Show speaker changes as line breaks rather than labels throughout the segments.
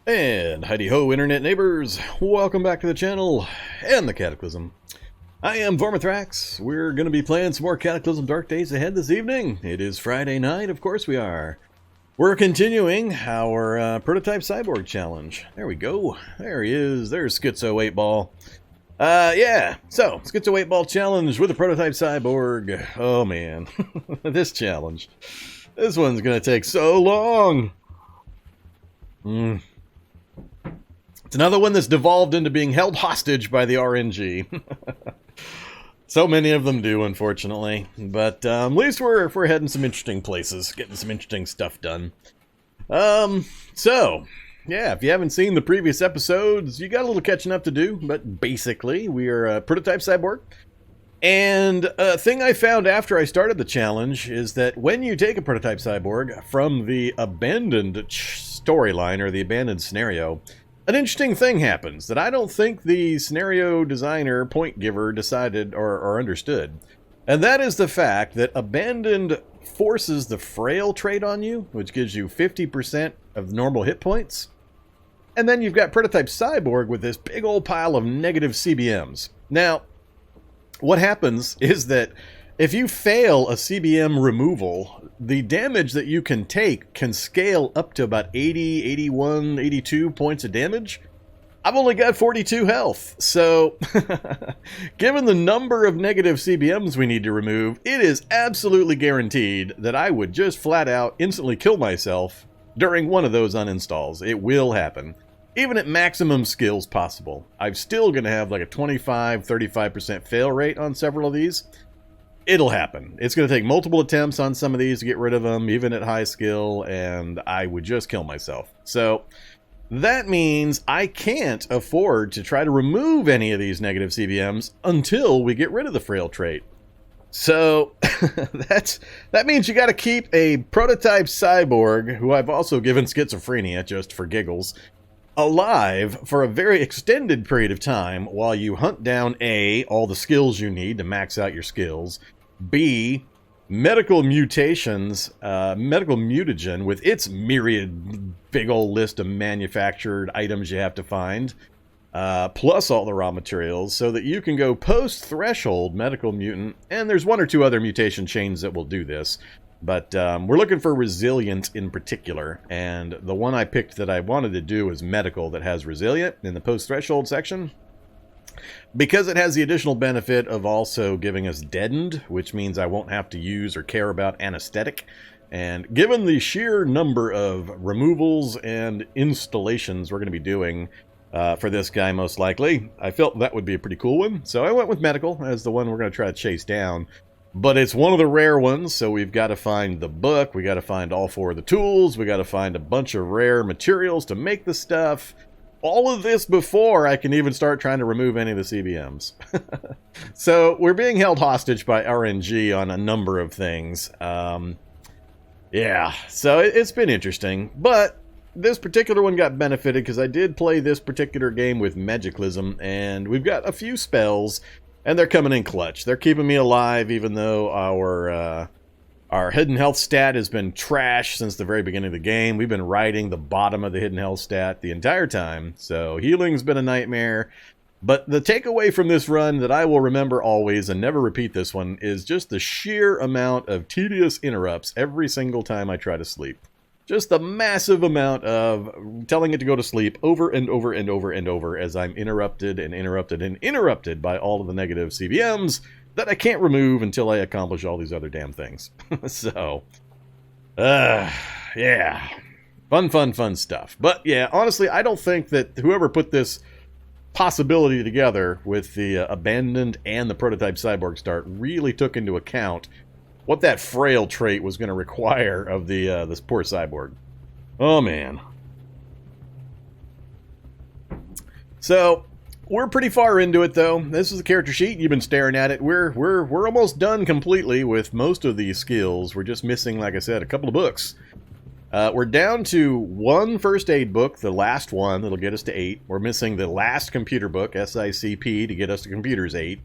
And heidi-ho, internet neighbors! Welcome back to the channel and the Cataclysm. I am Vormithrax. We're going to be playing some more Cataclysm Dark Days Ahead this evening. It is Friday night, of course we are. We're continuing our Proto-type Cyborg challenge. There we go. There he is. There's Schizo 8-ball. Yeah. So, Schizo 8-ball challenge with the Proto-type Cyborg. Oh, man. This challenge. This one's going to take so long. It's another one that's devolved into being held hostage by the RNG. So many of them do, unfortunately. But at least we're heading some interesting places, getting some interesting stuff done. So, yeah, if you haven't seen the previous episodes, you got a little catching up to do. But basically, we are Proto-type Cyborg. And a thing I found after I started the challenge is that when you take a Proto-type Cyborg from the abandoned storyline or the abandoned scenario, an interesting thing happens that I don't think the scenario designer, point giver, decided or understood. And that is the fact that Abandoned forces the Frail trait on you, which gives you 50% of normal hit points. And then you've got Proto-type Cyborg with this big old pile of negative CBMs. Now, what happens is that if you fail a CBM removal, the damage that you can take can scale up to about 80, 81, 82 points of damage. I've only got 42 health, so given the number of negative CBMs we need to remove, it is absolutely guaranteed that I would just flat out instantly kill myself during one of those uninstalls. It will happen. Even at maximum skills possible. I'm still going to have like a 25-35% fail rate on several of these. It'll happen. It's going to take multiple attempts on some of these to get rid of them, even at high skill, and I would just kill myself. So that means I can't afford to try to remove any of these negative CBMs until we get rid of the Frail trait. So that means you got to keep a Proto-type Cyborg, who I've also given Schizophrenia just for giggles, alive for a very extended period of time while you hunt down A, all the skills you need to max out your skills, B, medical mutations, medical mutagen with its myriad big old list of manufactured items you have to find, plus all the raw materials, so that you can go post-threshold medical mutant, and there's one or two other mutation chains that will do this. But we're looking for resilient in particular, and the one I picked that I wanted to do is medical that has resilient in the post-threshold section, because it has the additional benefit of also giving us deadened, which means I won't have to use or care about anesthetic. And given the sheer number of removals and installations we're going to be doing for this guy most likely, I felt that would be a pretty cool one. So I went with medical as the one we're going to try to chase down. But it's one of the rare ones, so we've got to find the book, we got to find all four of the tools, we got to find a bunch of rare materials to make the stuff. All of this before I can even start trying to remove any of the CBMs. So we're being held hostage by RNG on a number of things. Yeah, so it's been interesting. But this particular one got benefited because I did play this particular game with Magiclysm, and we've got a few spells. And they're coming in clutch. They're keeping me alive, even though our hidden health stat has been trash since the very beginning of the game. We've been riding the bottom of the hidden health stat the entire time. So healing's been a nightmare. But the takeaway from this run that I will remember always and never repeat this one is just the sheer amount of tedious interrupts every single time I try to sleep. Just the massive amount of telling it to go to sleep over and over and over and over as I'm interrupted and interrupted and interrupted by all of the negative CBMs that I can't remove until I accomplish all these other damn things. So, yeah. Fun stuff. But yeah, honestly, I don't think that whoever put this possibility together with the Abandoned and the Proto-type Cyborg start really took into account what that Frail trait was going to require of the this poor cyborg. Oh man. So we're pretty far into it though. This is the character sheet. You've been staring at it. We're almost done completely with most of these skills. We're just missing, like I said, a couple of books. We're down to one first aid book, the last one that'll get us to 8. We're missing the last computer book, SICP, to get us to computers 8.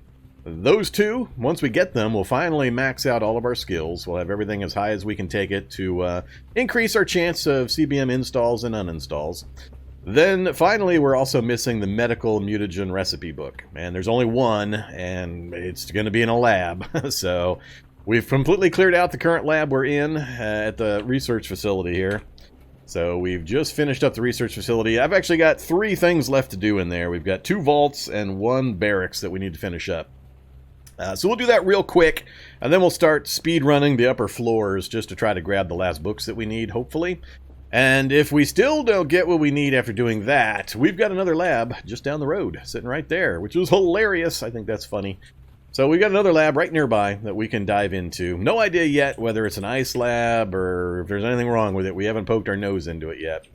Those two, once we get them, we'll finally max out all of our skills. We'll have everything as high as we can take it to increase our chance of CBM installs and uninstalls. Then finally, we're also missing the medical mutagen recipe book, and there's only one, and it's going to be in a lab. So we've completely cleared out the current lab we're in at the research facility here. So we've just finished up the research facility. I've actually got 3 things left to do in there. We've got 2 vaults and 1 barracks that we need to finish up. So we'll do that real quick, and then we'll start speed running the upper floors just to try to grab the last books that we need, hopefully. And if we still don't get what we need after doing that, we've got another lab just down the road, sitting right there, which was hilarious. I think that's funny. So we've got another lab right nearby that we can dive into. No idea yet whether it's an ice lab or if there's anything wrong with it. We haven't poked our nose into it yet.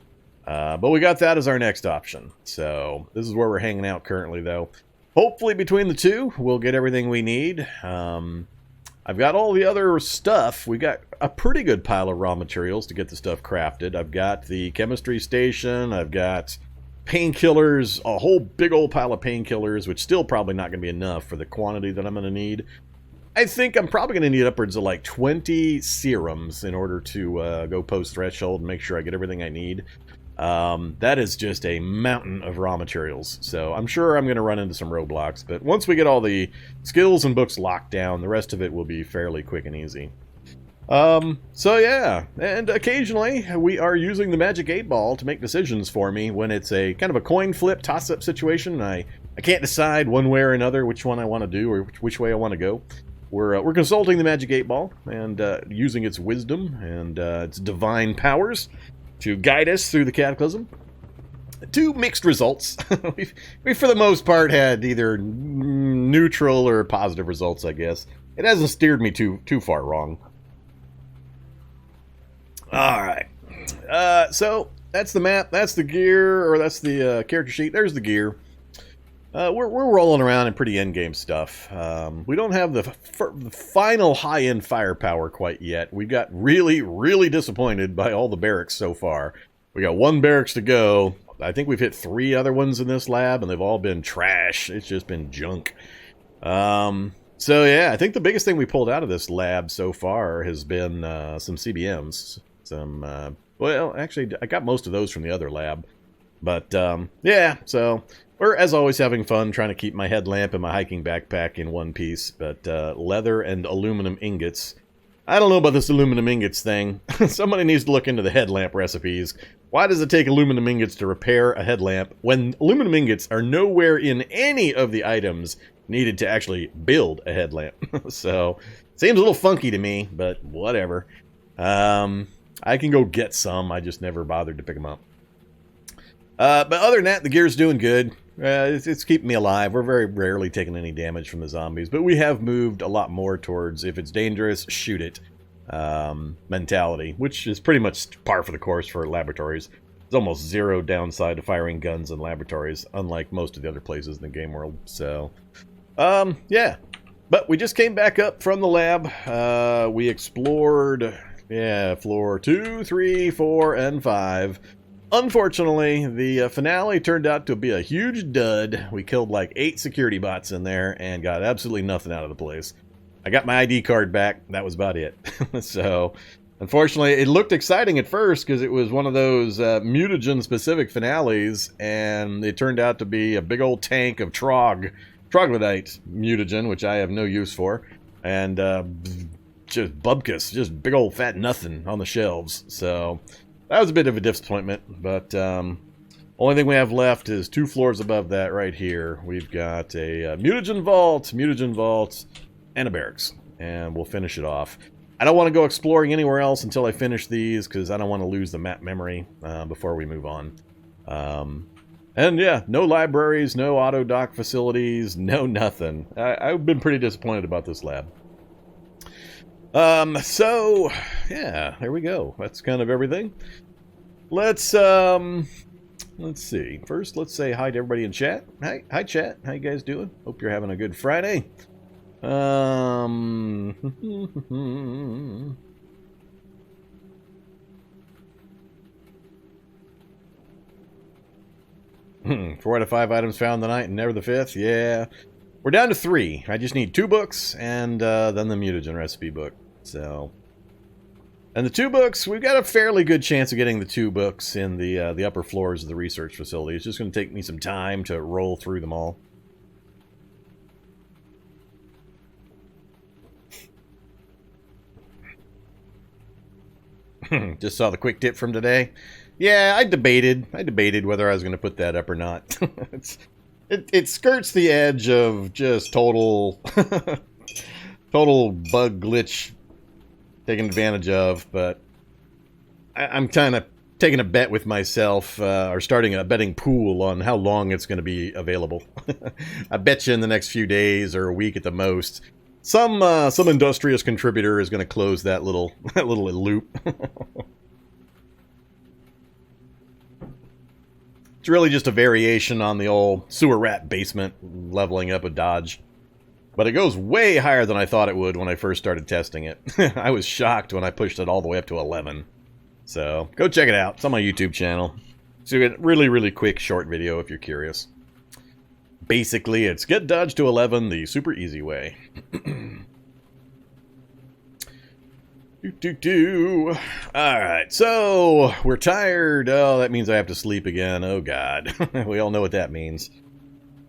But we got that as our next option. So this is where we're hanging out currently, though. Hopefully between the two, we'll get everything we need. I've got all the other stuff. We got a pretty good pile of raw materials to get the stuff crafted. I've got the chemistry station. I've got painkillers, a whole big old pile of painkillers, which still probably not going to be enough for the quantity that I'm going to need. I think I'm probably going to need upwards of like 20 serums in order to go post-threshold and make sure I get everything I need. That is just a mountain of raw materials, so I'm sure I'm going to run into some roadblocks, but once we get all the skills and books locked down, the rest of it will be fairly quick and easy. So yeah, and occasionally we are using the Magic 8-Ball to make decisions for me when it's a kind of a coin flip toss-up situation, and I can't decide one way or another which one I want to do or which way I want to go. We're consulting the Magic 8-Ball and using its wisdom and its divine powers to guide us through the Cataclysm. 2 mixed results. we for the most part had either neutral or positive results, I guess. It hasn't steered me too far wrong. Alright. So that's the map, that's the gear, or that's the character sheet. There's the gear. We're rolling around in pretty endgame stuff. We don't have the final high-end firepower quite yet. We got really, really disappointed by all the barracks so far. We got 1 barracks to go. I think we've hit 3 other ones in this lab, and they've all been trash. It's just been junk. So yeah, I think the biggest thing we pulled out of this lab so far has been some CBMs. Well, actually, I got most of those from the other lab. But yeah, so we're, as always, having fun trying to keep my headlamp and my hiking backpack in one piece. But leather and aluminum ingots. I don't know about this aluminum ingots thing. Somebody needs to look into the headlamp recipes. Why does it take aluminum ingots to repair a headlamp when aluminum ingots are nowhere in any of the items needed to actually build a headlamp? So, seems a little funky to me, but whatever. I can go get some. I just never bothered to pick them up. But other than that, the gear's doing good. It's keeping me alive. We're very rarely taking any damage from the zombies, but we have moved a lot more towards, if it's dangerous, shoot it mentality, which is pretty much par for the course for laboratories. There's almost 0 downside to firing guns in laboratories, unlike most of the other places in the game world. So, yeah. But we just came back up from the lab. We explored, yeah, floor 2, 3, 4, and 5. Unfortunately, the finale turned out to be a huge dud. We killed like 8 security bots in there and got absolutely nothing out of the place. I got my ID card back. That was about it. So, unfortunately, it looked exciting at first because it was one of those mutagen-specific finales, and it turned out to be a big old tank of troglodyte mutagen, which I have no use for, and just bubkus, just big old fat nothing on the shelves. So that was a bit of a disappointment, but only thing we have left is 2 floors above that right here. We've got a mutagen vault, and a barracks, and we'll finish it off. I don't want to go exploring anywhere else until I finish these, because I don't want to lose the map memory before we move on. And yeah, no libraries, no auto dock facilities, no nothing. I've been pretty disappointed about this lab. So yeah, there we go. That's kind of everything. Let's see. First, let's say hi to everybody in chat. Hi chat. How you guys doing? Hope you're having a good Friday. Four out of 5 items found tonight and never the 5th. Yeah. We're down to 3. I just need 2 books and then the mutagen recipe book. So And the 2 books, we've got a fairly good chance of getting the 2 books in the upper floors of the research facility. It's just going to take me some time to roll through them all. Just saw the quick tip from today. Yeah, I debated whether I was going to put that up or not. It skirts the edge of just total total bug glitch taken advantage of, but I'm kind of taking a bet with myself, or starting a betting pool on how long it's going to be available. I bet you in the next few days or a week at the most, some industrious contributor is going to close that little loop. It's really just a variation on the old sewer rat basement leveling up a dodge. But it goes way higher than I thought it would when I first started testing it. I was shocked when I pushed it all the way up to 11. So, go check it out. It's on my YouTube channel. So you get a really, really quick, short video if you're curious. Basically, it's get dodge to 11 the super easy way. Alright, so we're tired. Oh, that means I have to sleep again. Oh, God. We all know what that means.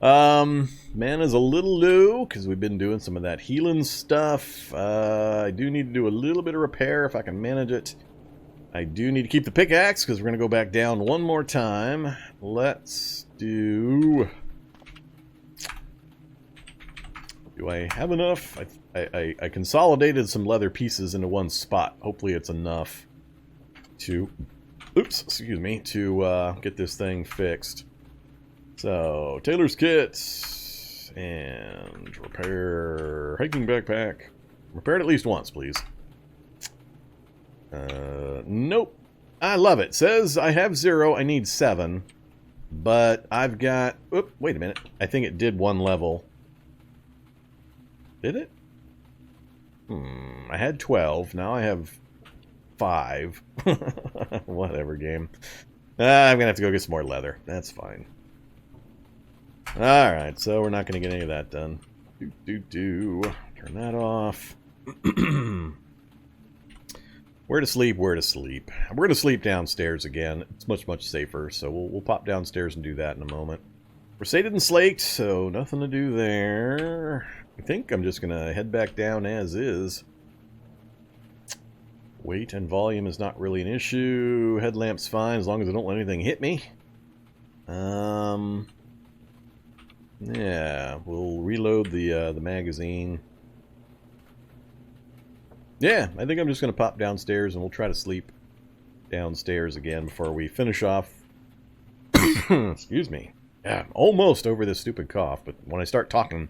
Mana's a little low because we've been doing some of that healing stuff. I do need to do a little bit of repair if I can manage it. I do need to keep the pickaxe because we're going to go back down one more time. Let's do... Do I have enough? I consolidated some leather pieces into one spot. Hopefully it's enough to... Oops, excuse me, to get this thing fixed. So, Tailor's Kit, and repair hiking backpack. Repair it at least once, please. Nope. I love it. Says I have 0, I need 7. But I've got... Oop, wait a minute. I think it did 1 level. Did it? I had 12. Now I have 5. Whatever, game. I'm going to have to go get some more leather. That's fine. Alright, so we're not going to get any of that done. Turn that off. Where to sleep, where to sleep. We're going to sleep downstairs again. It's much, much safer, so we'll pop downstairs and do that in a moment. We're sated and slaked, so nothing to do there. I think I'm just going to head back down as is. Weight and volume is not really an issue. Headlamp's fine as long as I don't let anything hit me. Yeah, we'll reload the magazine. Yeah, I think I'm just going to pop downstairs and we'll try to sleep downstairs again before we finish off. Excuse me. Yeah, almost over this stupid cough, but when I start talking,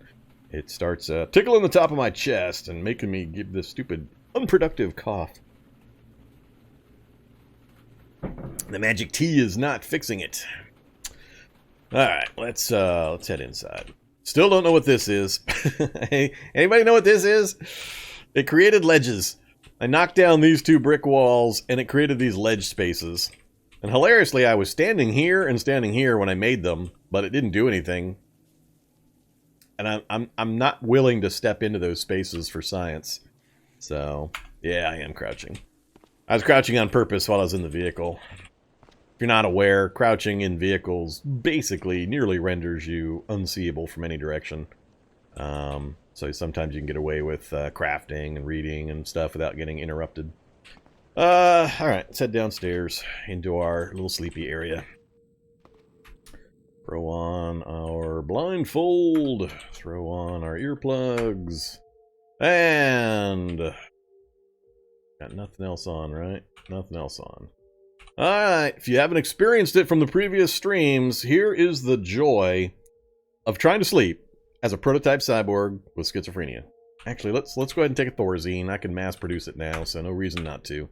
it starts tickling the top of my chest and making me give this stupid, unproductive cough. The magic tea is not fixing it. Alright, let's head inside. Still don't know what this is. Hey, anybody know what this is? It created ledges. I knocked down these 2 brick walls, and it created these ledge spaces. And hilariously, I was standing here and standing here when I made them, but it didn't do anything. And I'm not willing to step into those spaces for science. So, yeah, I am crouching. I was crouching on purpose while I was in the vehicle. If you're not aware, crouching in vehicles basically nearly renders you unseeable from any direction. So sometimes you can get away with crafting and reading and stuff without getting interrupted. Alright, let's head downstairs into our little sleepy area. Throw on our blindfold. Throw on our earplugs. And... got nothing else on, right? Nothing else on. Alright, if you haven't experienced it from the previous streams, here is the joy of trying to sleep as a prototype cyborg with schizophrenia. Actually, let's go ahead and take a Thorazine. I can mass produce it now, so no reason not to.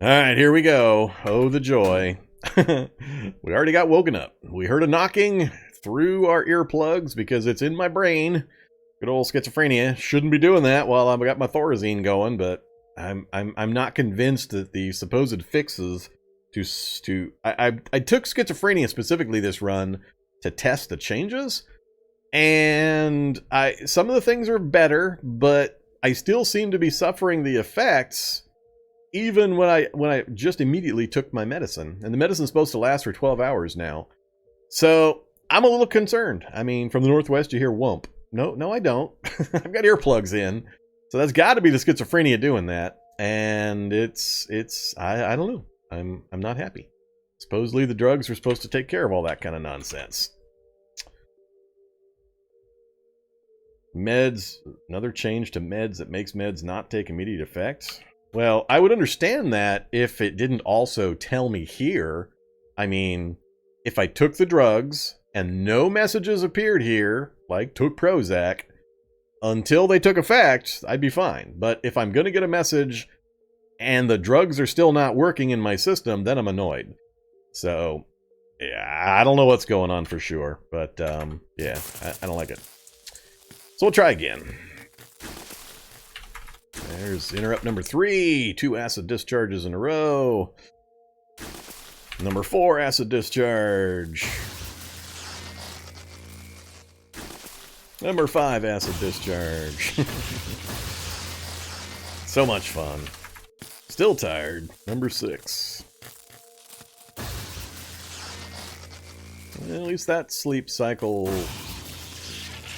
Alright, here we go. Oh, the joy. We already got woken up. We heard a knocking through our earplugs because it's in my brain. Good old schizophrenia. Shouldn't be doing that while I've got my Thorazine going, but I'm not convinced that the supposed fixes I took schizophrenia specifically this run to test the changes, and some of the things are better, but I still seem to be suffering the effects even when I just immediately took my medicine. And the medicine's supposed to last for 12 hours now. So I'm a little concerned. I mean, from the Northwest, you hear whoomp. No, I don't. I've got earplugs in. So that's got to be the schizophrenia doing that. And I don't know. I'm not happy. Supposedly the drugs are supposed to take care of all that kind of nonsense. Meds, another change to meds that makes meds not take immediate effect. Well, I would understand that if it didn't also tell me here. I mean, if I took the drugs and no messages appeared here, like took Prozac, until they took effect, I'd be fine. But if I'm going to get a message and the drugs are still not working in my system, then I'm annoyed. So, yeah, I don't know what's going on for sure. But, yeah, I don't like it. So we'll try again. There's interrupt number 3. 2 acid discharges in a row. Number 4 acid discharge. Number 5 acid discharge. So much fun. Still tired. Number 6. At least that sleep cycle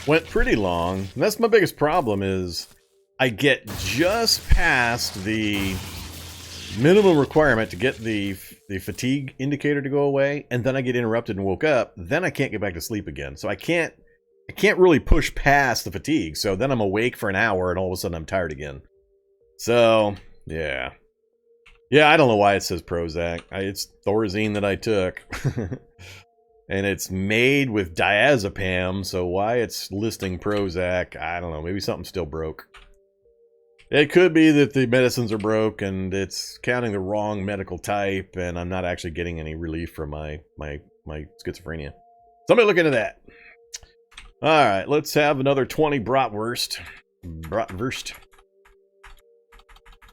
went pretty long. And that's my biggest problem is I get just past the minimum requirement to get the fatigue indicator to go away, and then I get interrupted and woke up. Then I can't get back to sleep again. So I can't really push past the fatigue. So then I'm awake for an hour, and all of a sudden I'm tired again. So, yeah. Yeah, I don't know why it says Prozac. It's Thorazine that I took. And it's made with diazepam, so why it's listing Prozac, I don't know. Maybe something still broke. It could be that the medicines are broke and it's counting the wrong medical type, and I'm not actually getting any relief from my schizophrenia. Somebody look into that. Alright, let's have another 20 bratwurst. Bratwurst.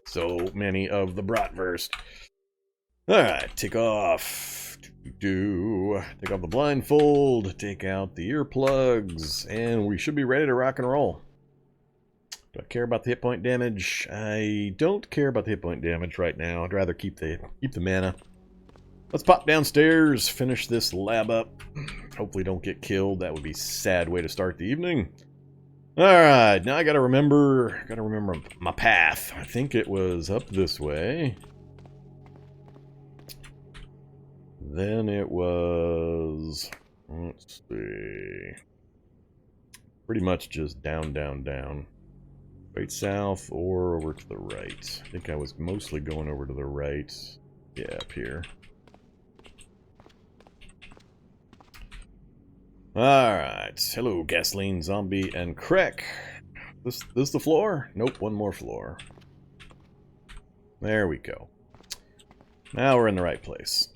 So many of the bratwurst. Alright, take off. Take off the blindfold, take out the earplugs, and we should be ready to rock and roll. Do I care about the hit point damage? I don't care about the hit point damage right now. I'd rather keep the mana. Let's pop downstairs, finish this lab up. Hopefully don't get killed. That would be a sad way to start the evening. Alright, now I gotta remember my path. I think it was up this way. Then it was, let's see, pretty much just down, down, down. Straight south or over to the right. I think I was mostly going over to the right. Yeah, up here. Alright, hello gasoline, zombie, and Krek. This the floor? Nope, one more floor. There we go. Now we're in the right place.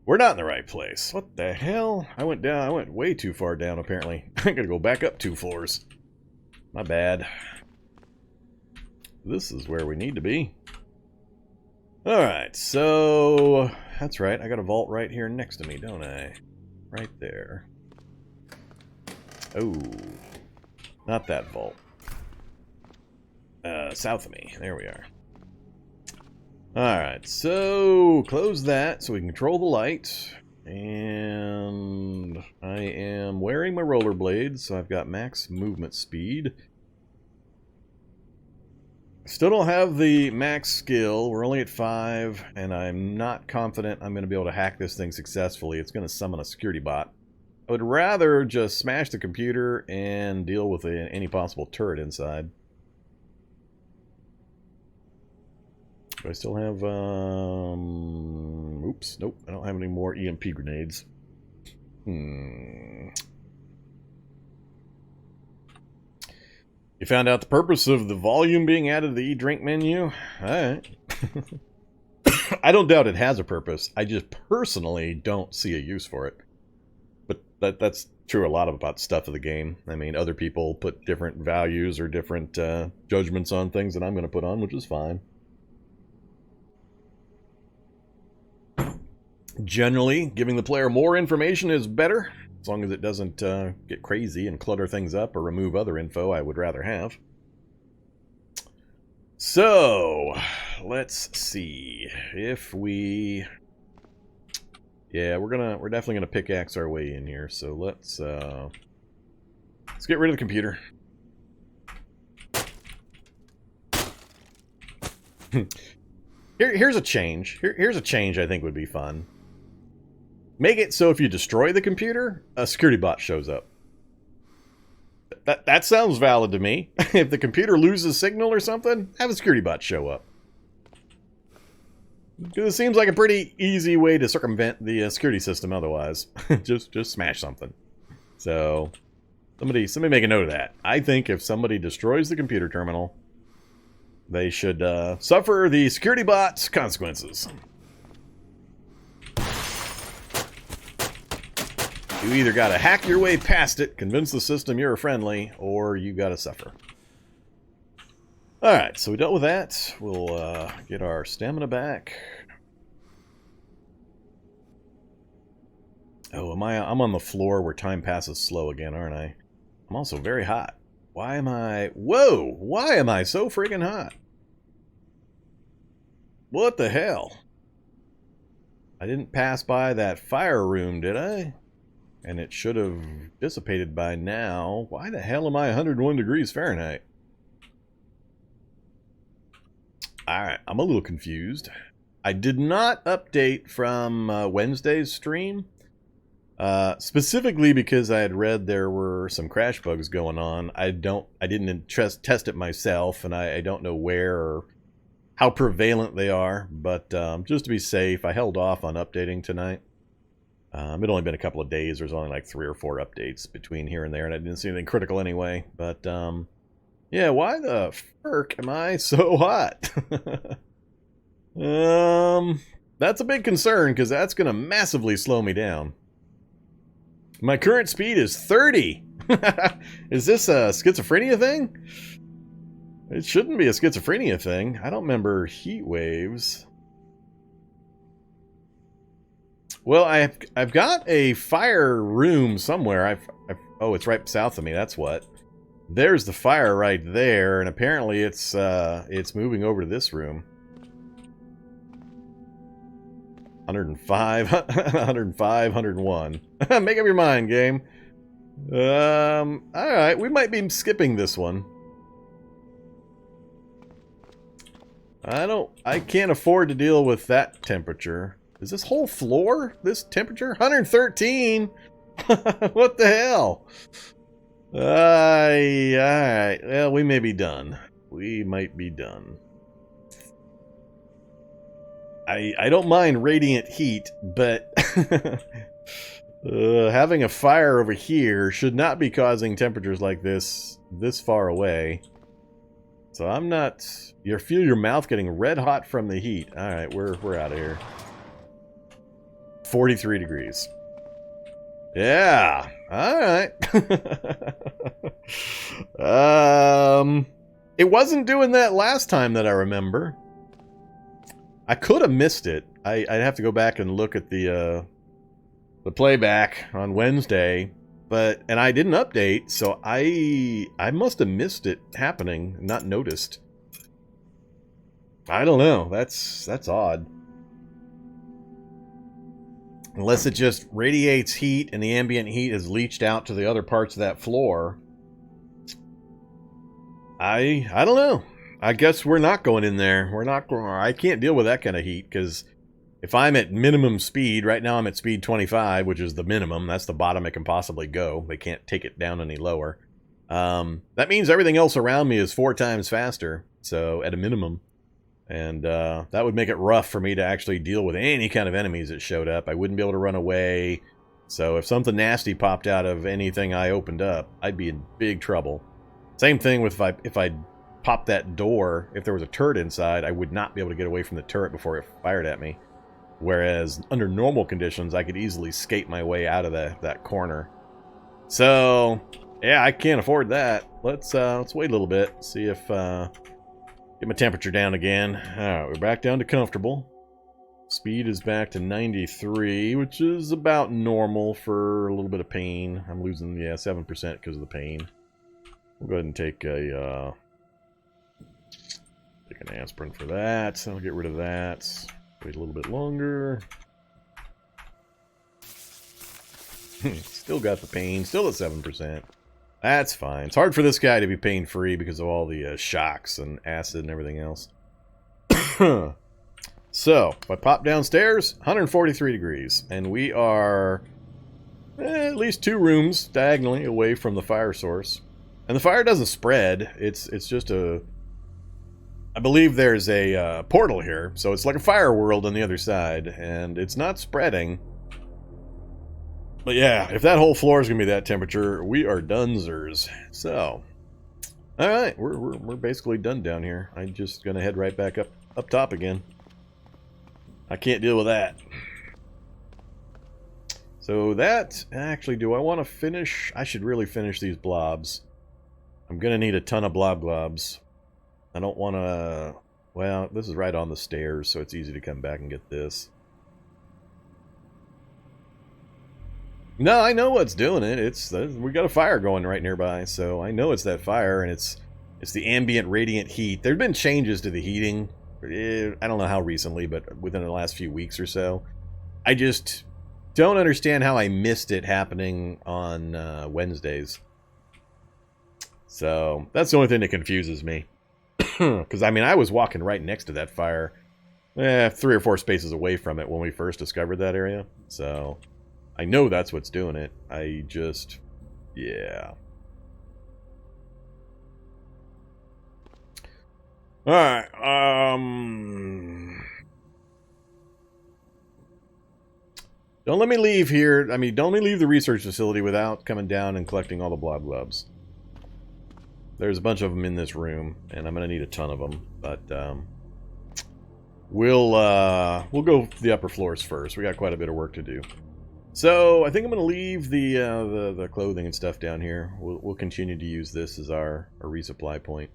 We're not in the right place. What the hell? I went way too far down, apparently. I gotta go back up 2 floors. My bad. This is where we need to be. Alright, so that's right. I got a vault right here next to me, don't I? Right there. Oh. Not that vault. South of me. There we are. Alright, so close that so we can control the light. And I am wearing my rollerblades, so I've got max movement speed. Still don't have the max skill. We're only at 5, and I'm not confident I'm going to be able to hack this thing successfully. It's going to summon a security bot. I would rather just smash the computer and deal with any possible turret inside. Do I still have, oops, nope, I don't have any more EMP grenades. You found out the purpose of the volume being added to the e-drink menu? Alright. I don't doubt it has a purpose. I just personally don't see a use for it. But that's true a lot about stuff of the game. I mean, other people put different values or different judgments on things that I'm going to put on, which is fine. Generally, giving the player more information is better, as long as it doesn't get crazy and clutter things up or remove other info I would rather have. So, let's see if we... Yeah, we're definitely gonna pickaxe our way in here. So let's get rid of the computer. Here's a change. Here's a change I think would be fun. Make it so if you destroy the computer, a security bot shows up. That sounds valid to me. If the computer loses signal or something, have a security bot show up. Because it seems like a pretty easy way to circumvent the security system otherwise. just smash something. So, somebody make a note of that. I think if somebody destroys the computer terminal, they should suffer the security bot's consequences. You either gotta hack your way past it, convince the system you're a friendly, or you gotta suffer. Alright, so we dealt with that. We'll get our stamina back. Oh, I'm on the floor where time passes slow again, aren't I? I'm also very hot. Why am I... Whoa! Why am I so freaking hot? What the hell? I didn't pass by that fire room, did I? And it should have dissipated by now. Why the hell am I 101 degrees Fahrenheit? Alright, I'm a little confused. I did not update from Wednesday's stream. Specifically because I had read there were some crash bugs going on. I didn't test it myself, and I don't know where or how prevalent they are. But just to be safe, I held off on updating tonight. It'd only been a couple of days. There's only like 3 or 4 updates between here and there, and I didn't see anything critical anyway. But, yeah, why the frick am I so hot? That's a big concern, because that's going to massively slow me down. My current speed is 30! Is this a schizophrenia thing? It shouldn't be a schizophrenia thing. I don't remember heat waves. Well, I've got a fire room somewhere. Oh, it's right south of me. That's what. There's the fire right there, and apparently it's moving over to this room. 105, 105, 101. Make up your mind, game. Alright, we might be skipping this one. I can't afford to deal with that temperature. Is this whole floor this temperature? 113? What the hell? Alright. Well, we may be done. We might be done. I don't mind radiant heat, but having a fire over here should not be causing temperatures like this far away. So I'm not... You feel your mouth getting red hot from the heat. Alright, we're out of here. 43 degrees. Yeah. Alright. It wasn't doing that last time that I remember. I could have missed it. I'd have to go back and look at the playback on Wednesday, and I didn't update, so I must have missed it happening, not noticed. I don't know. That's odd. Unless it just radiates heat and the ambient heat is leached out to the other parts of that floor. I don't know. I guess we're not going in there. We're not going. I can't deal with that kind of heat, because if I'm at minimum speed, right now I'm at speed 25, which is the minimum. That's the bottom it can possibly go. They can't take it down any lower. That means everything else around me is 4 times faster, so at a minimum. And that would make it rough for me to actually deal with any kind of enemies that showed up. I wouldn't be able to run away. So if something nasty popped out of anything I opened up, I'd be in big trouble. Same thing with if I popped that door, if there was a turret inside, I would not be able to get away from the turret before it fired at me. Whereas under normal conditions, I could easily skate my way out of that corner. So yeah, I can't afford that. Let's wait a little bit, see if get my temperature down again. Alright, we're back down to comfortable. Speed is back to 93, which is about normal for a little bit of pain. I'm losing, 7% because of the pain. We'll go ahead and take a an aspirin for that. I'll get rid of that. Wait a little bit longer. Still got the pain. Still at 7%. That's fine. It's hard for this guy to be pain-free because of all the shocks and acid and everything else. So, if I pop downstairs, 143 degrees. And we are at least 2 rooms diagonally away from the fire source. And the fire doesn't spread. It's just a... I believe there's a portal here. So it's like a fire world on the other side. And it's not spreading. But yeah, if that whole floor is going to be that temperature, we are donezers. So, alright, we're basically done down here. I'm just going to head right back up top again. I can't deal with that. So that, actually, do I want to finish? I should really finish these blobs. I'm going to need a ton of blobs. I don't want to... Well, this is right on the stairs, so it's easy to come back and get this. No, I know what's doing it. We got a fire going right nearby, so I know it's that fire, and it's the ambient radiant heat. There've been changes to the heating. I don't know how recently, but within the last few weeks or so. I just don't understand how I missed it happening on Wednesdays. So that's the only thing that confuses me. Because, I mean, I was walking right next to that fire, 3 or 4 spaces away from it when we first discovered that area. So I know that's what's doing it. I just, yeah. Alright, don't let me leave here. I mean, don't let me leave the research facility without coming down and collecting all the blob globs. There's a bunch of them in this room, and I'm going to need a ton of them. But, we'll go for the upper floors first. We got quite a bit of work to do. So, I think I'm going to leave the clothing and stuff down here. We'll continue to use this as our resupply point.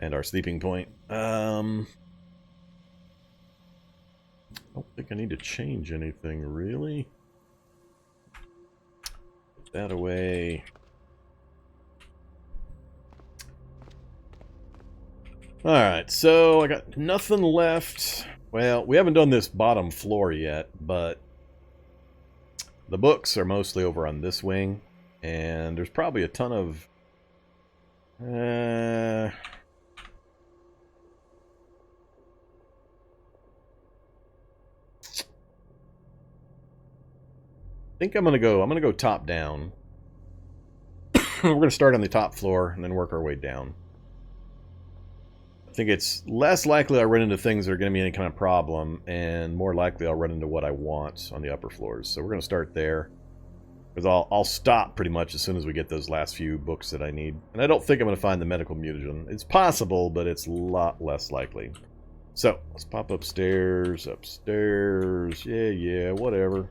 And our sleeping point. I don't think I need to change anything, really. Put that away. Alright, so I got nothing left. Well, we haven't done this bottom floor yet, but the books are mostly over on this wing. And there's probably a ton of... I think I'm gonna go top down. We're gonna start on the top floor and then work our way down. I think it's less likely I'll run into things that are gonna be any kind of problem, and more likely I'll run into what I want on the upper floors. So we're gonna start there, because I'll stop pretty much as soon as we get those last few books that I need. And I don't think I'm gonna find the medical mutagen. It's possible, but it's a lot less likely. So let's pop upstairs, yeah, whatever.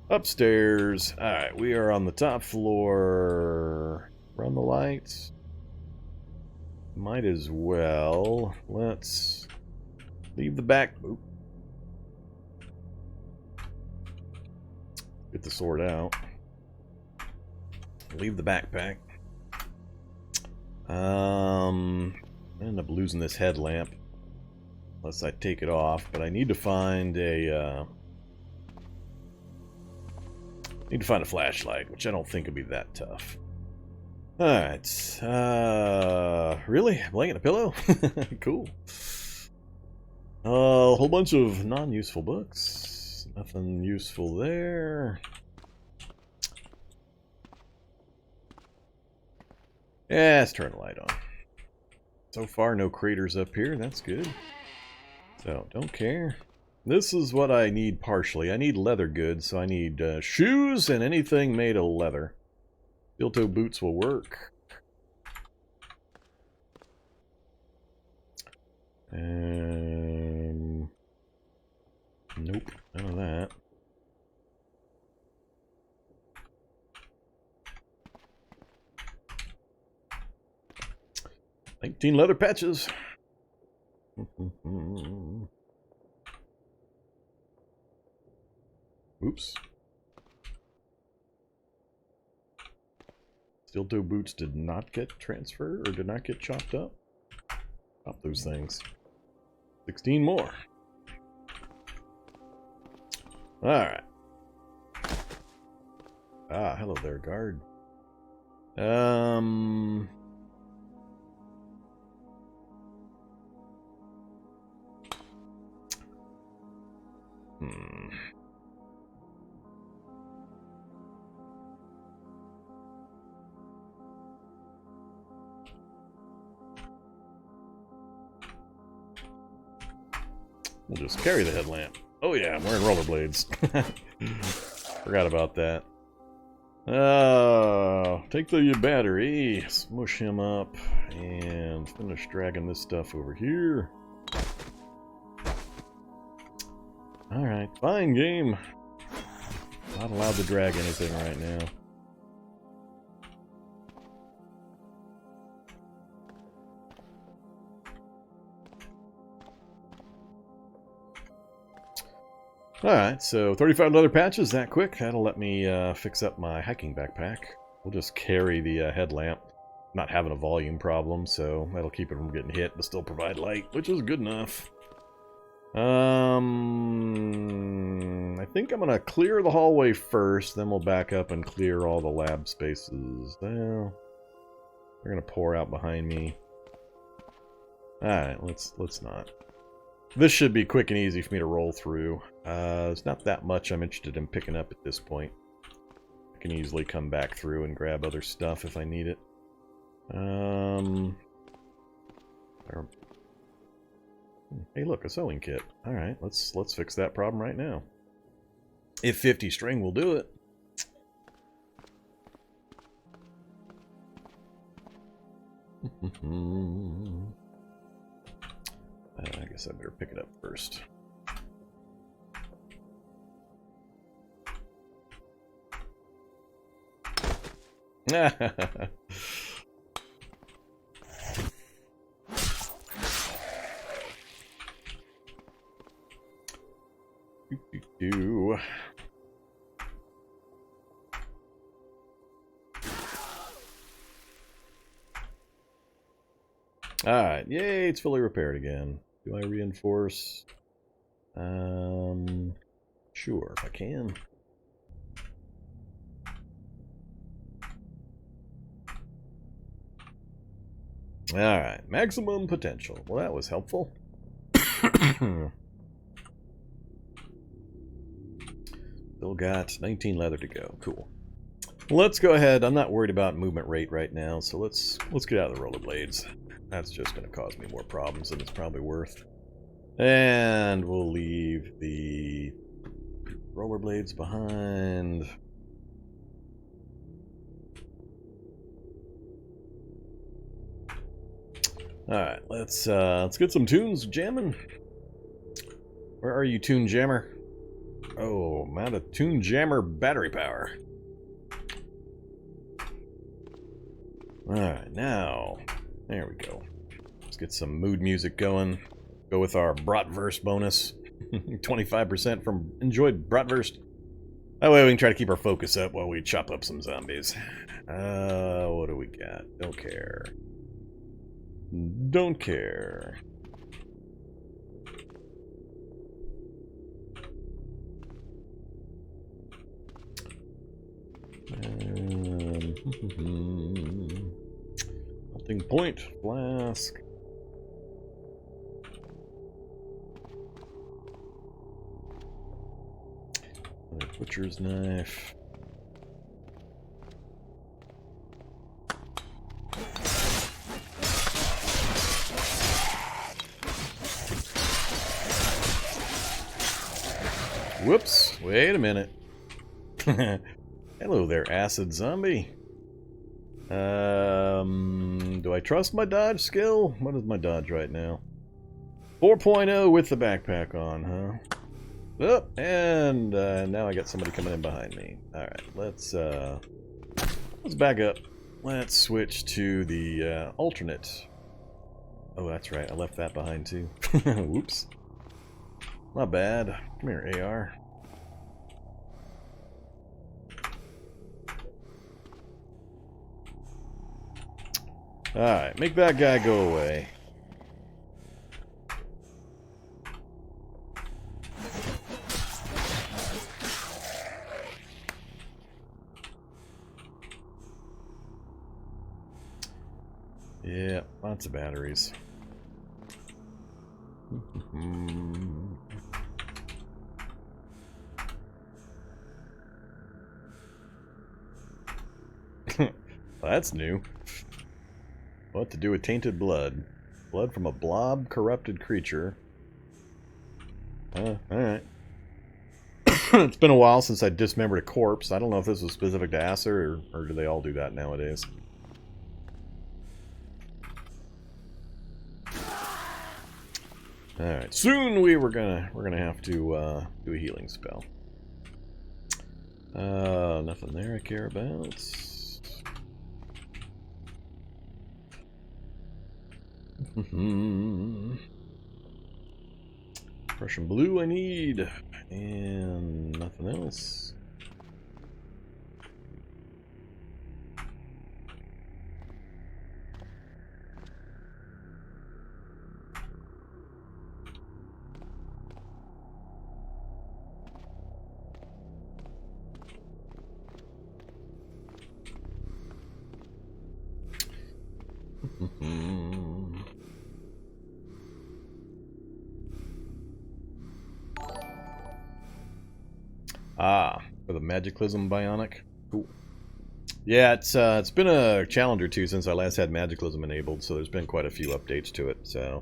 Upstairs. Alright, we are on the top floor. Run the lights. Might as well. Let's leave the back. Oop. Get the sword out. Leave the backpack. I end up losing this headlamp. Unless I take it off. But I need to find a... Need to find a flashlight, which I don't think would be that tough. Alright. Really? Blanket and a pillow? Cool. A whole bunch of non-useful books. Nothing useful there. Yeah, let's turn the light on. So far, no craters up here. That's good. So, don't care. This is what I need partially. I need leather goods, so I need shoes and anything made of leather. Steel-toe boots will work. Nope, none of that. 19 leather patches. Oops. Steel-toe boots did not get transferred, or did not get chopped up. Chop those things. 16 more. Alright. Ah, hello there, guard. We'll just carry the headlamp. Oh yeah, I'm wearing rollerblades. Forgot about that. Take the battery, smush him up, and finish dragging this stuff over here. Alright, fine game. Not allowed to drag anything right now. Alright, so 35 leather patches that quick. That'll let me fix up my hiking backpack. We'll just carry the headlamp. Not having a volume problem, so that'll keep it from getting hit, but still provide light, which is good enough. I think I'm going to clear the hallway first, then we'll back up and clear all the lab spaces. Well, they're going to pour out behind me. Alright, let's not. This should be quick and easy for me to roll through. It's not that much I'm interested in picking up at this point. I can easily come back through and grab other stuff if I need it. Hey, look, a sewing kit. All right, let's fix that problem right now. If 50 string will do it. I guess I better pick it up first. Alright, yay, it's fully repaired again. Do I reinforce? Sure, if I can. Alright, maximum potential. Well, that was helpful. Still got 19 leather to go. Cool. Let's go ahead. I'm not worried about movement rate right now, so let's get out of the rollerblades. That's just going to cause me more problems than it's probably worth. And we'll leave the rollerblades behind. Alright, let's get some tunes jamming. Where are you, Tune Jammer? Oh, I'm out of Tune Jammer battery power. Alright, now, there we go. Let's get some mood music going. Go with our Bratwurst bonus. 25% from enjoyed Bratwurst. That way we can try to keep our focus up while we chop up some zombies. What do we got? Don't care. Don't care. Nothing point. Flask. Another butcher's knife. Whoops, wait a minute. Hello there, acid zombie. Do I trust my dodge skill? What is my dodge right now? 4.0 with the backpack on, huh? Oh, and now I got somebody coming in behind me. Alright, let's back up. Let's switch to the alternate. Oh, that's right, I left that behind too. Whoops. Not bad. Come here, AR. Alright, make that guy go away. Yeah, lots of batteries. Well, that's new. What to do with tainted blood? Blood from a blob corrupted creature. Alright. It's been a while since I dismembered a corpse. I don't know if this was specific to Acer, or do they all do that nowadays? Alright, soon we're gonna have to do a healing spell. Nothing there I care about. Prussian blue I need, and nothing else. For the Magiclysm bionic. Cool. Yeah, it's been a challenge or two since I last had Magiclysm enabled, so there's been quite a few updates to it, so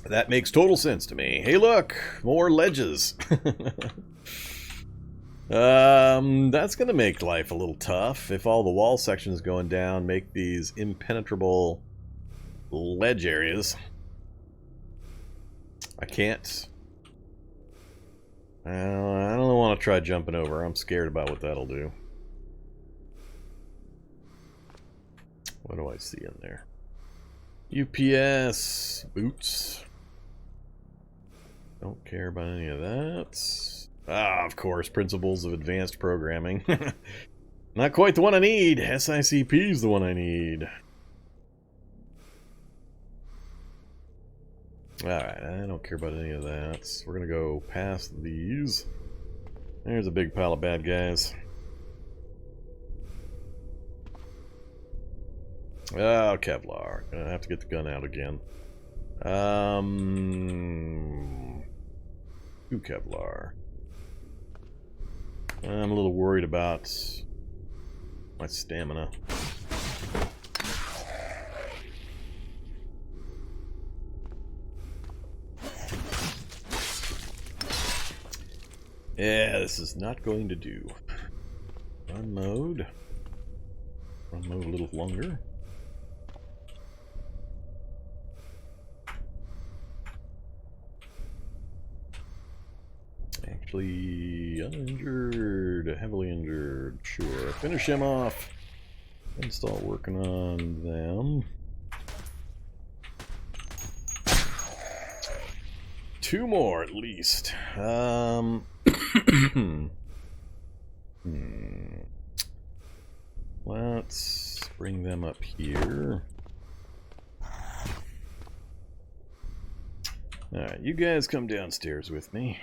that makes total sense to me. Hey look, more ledges. That's gonna make life a little tough if all the wall sections going down make these impenetrable ledge areas. I can't. I don't want to try jumping over. I'm scared about what that'll do. What do I see in there? UPS boots. Don't care about any of that. Ah, of course, principles of advanced programming. Not quite the one I need. SICP is the one I need. Alright, I don't care about any of that. We're gonna go past these. There's a big pile of bad guys. Oh, Kevlar. Gonna have to get the gun out again. Two Kevlar. I'm a little worried about my stamina. Yeah, this is not going to do. Run mode. Run mode a little longer. Actually, uninjured, heavily injured, sure. Finish him off. And start working on them. Two more at least. Let's bring them up here. Alright, you guys come downstairs with me.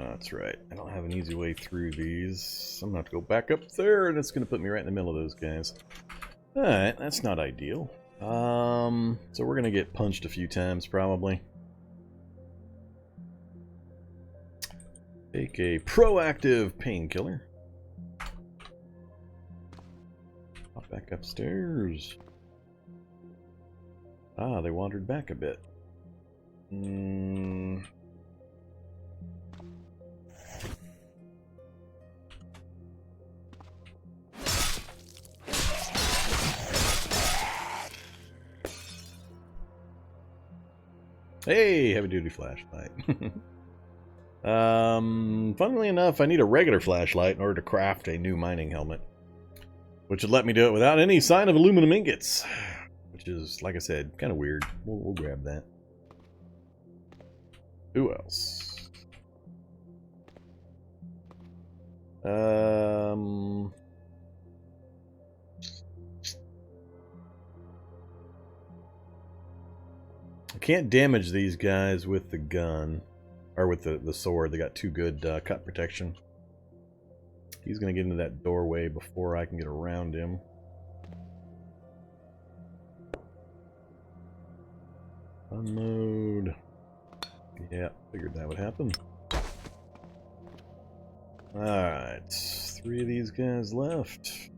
That's right. I don't have an easy way through these. I'm gonna have to go back up there, and it's gonna put me right in the middle of those guys. Alright, that's not ideal. So we're gonna get punched a few times, probably. Take a proactive painkiller. Hop back upstairs. Ah, they wandered back a bit. Hey, heavy duty flashlight. Funnily enough, I need a regular flashlight in order to craft a new mining helmet, which would let me do it without any sign of aluminum ingots, which is, like I said, kind of weird. We'll grab that. Who else? I can't damage these guys with the gun. Or with the sword. They got too good cut protection. He's going to get into that doorway before I can get around him. Unload. Yeah, figured that would happen. Alright, 3 of these guys left.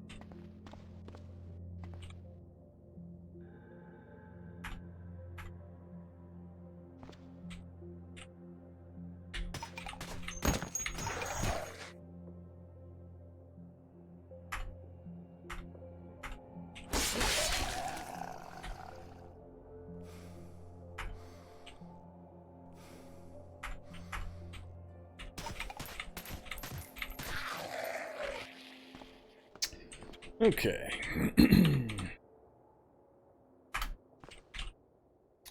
Okay.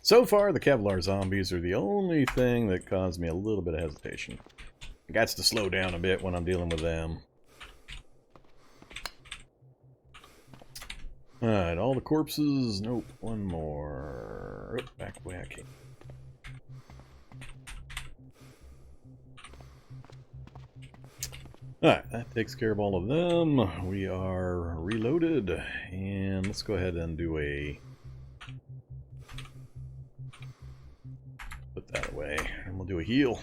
So far, the Kevlar zombies are the only thing that caused me a little bit of hesitation. I got to slow down a bit when I'm dealing with them. Alright, all the corpses. Nope, one more. Oh, back the way I came. Alright, that takes care of all of them. We are reloaded. And let's go ahead and do a... Put that away. And we'll do a heal.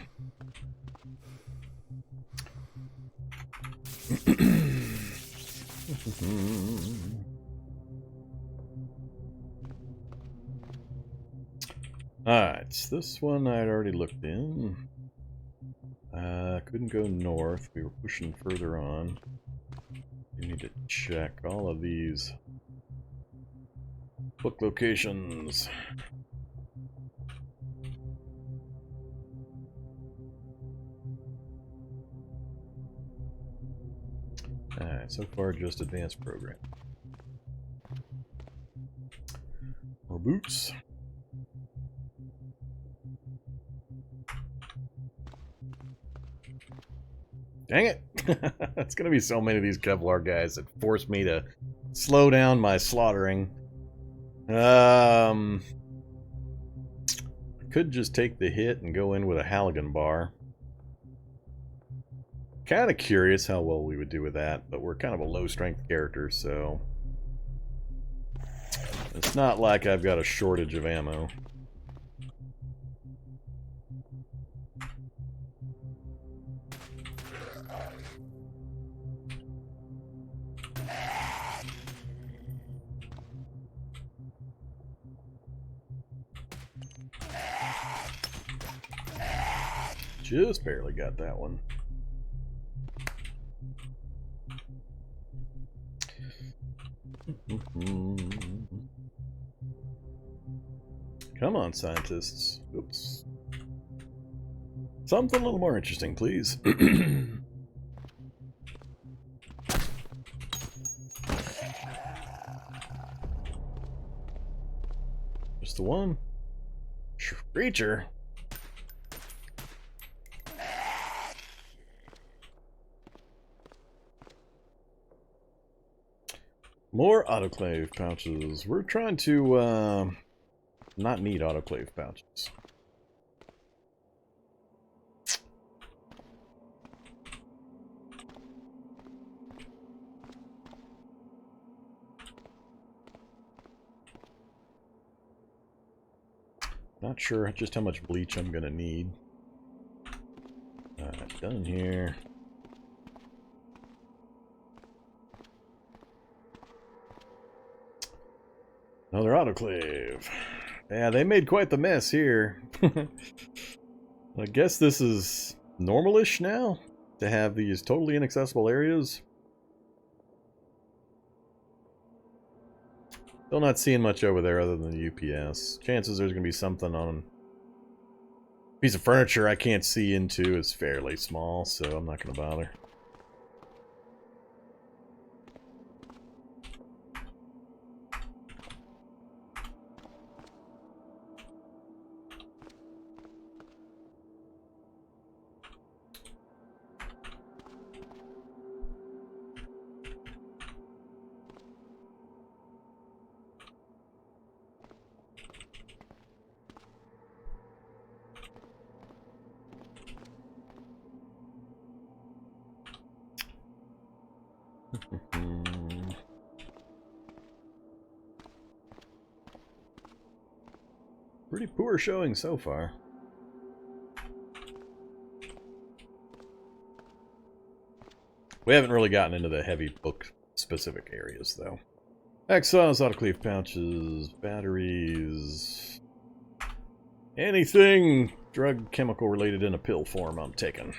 Alright, this one I'd already looked in. Couldn't go north. We were pushing further on. We need to check all of these book locations. Alright, so far just advanced program. More boots. Dang it! It's gonna be so many of these Kevlar guys that force me to slow down my slaughtering. I could just take the hit and go in with a Halligan bar. Kind of curious how well we would do with that, but we're kind of a low strength character, so it's not like I've got a shortage of ammo. Just barely got that one. Come on, scientists. Oops. Something a little more interesting, please. Just the one. Creature. More autoclave pouches. We're trying to not need autoclave pouches. Not sure just how much bleach I'm gonna need. Done here. Another autoclave. Yeah, they made quite the mess here. I guess this is normal-ish now, to have these totally inaccessible areas. Still not seeing much over there other than the UPS. Chances there's going to be something on a piece of furniture I can't see into is fairly small, so I'm not going to bother. Pretty poor showing so far. We haven't really gotten into the heavy book-specific areas, though. Hacksaws, autoclave pouches, batteries... anything drug chemical related in a pill form I'm taking.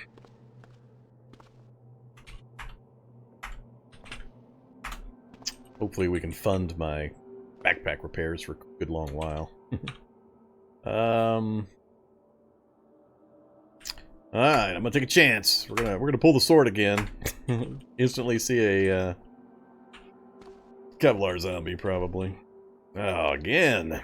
Hopefully we can fund my backpack repairs for a good long while. Alright, I'm gonna take a chance. We're gonna pull the sword again. Instantly see a Kevlar zombie, probably. Oh, again.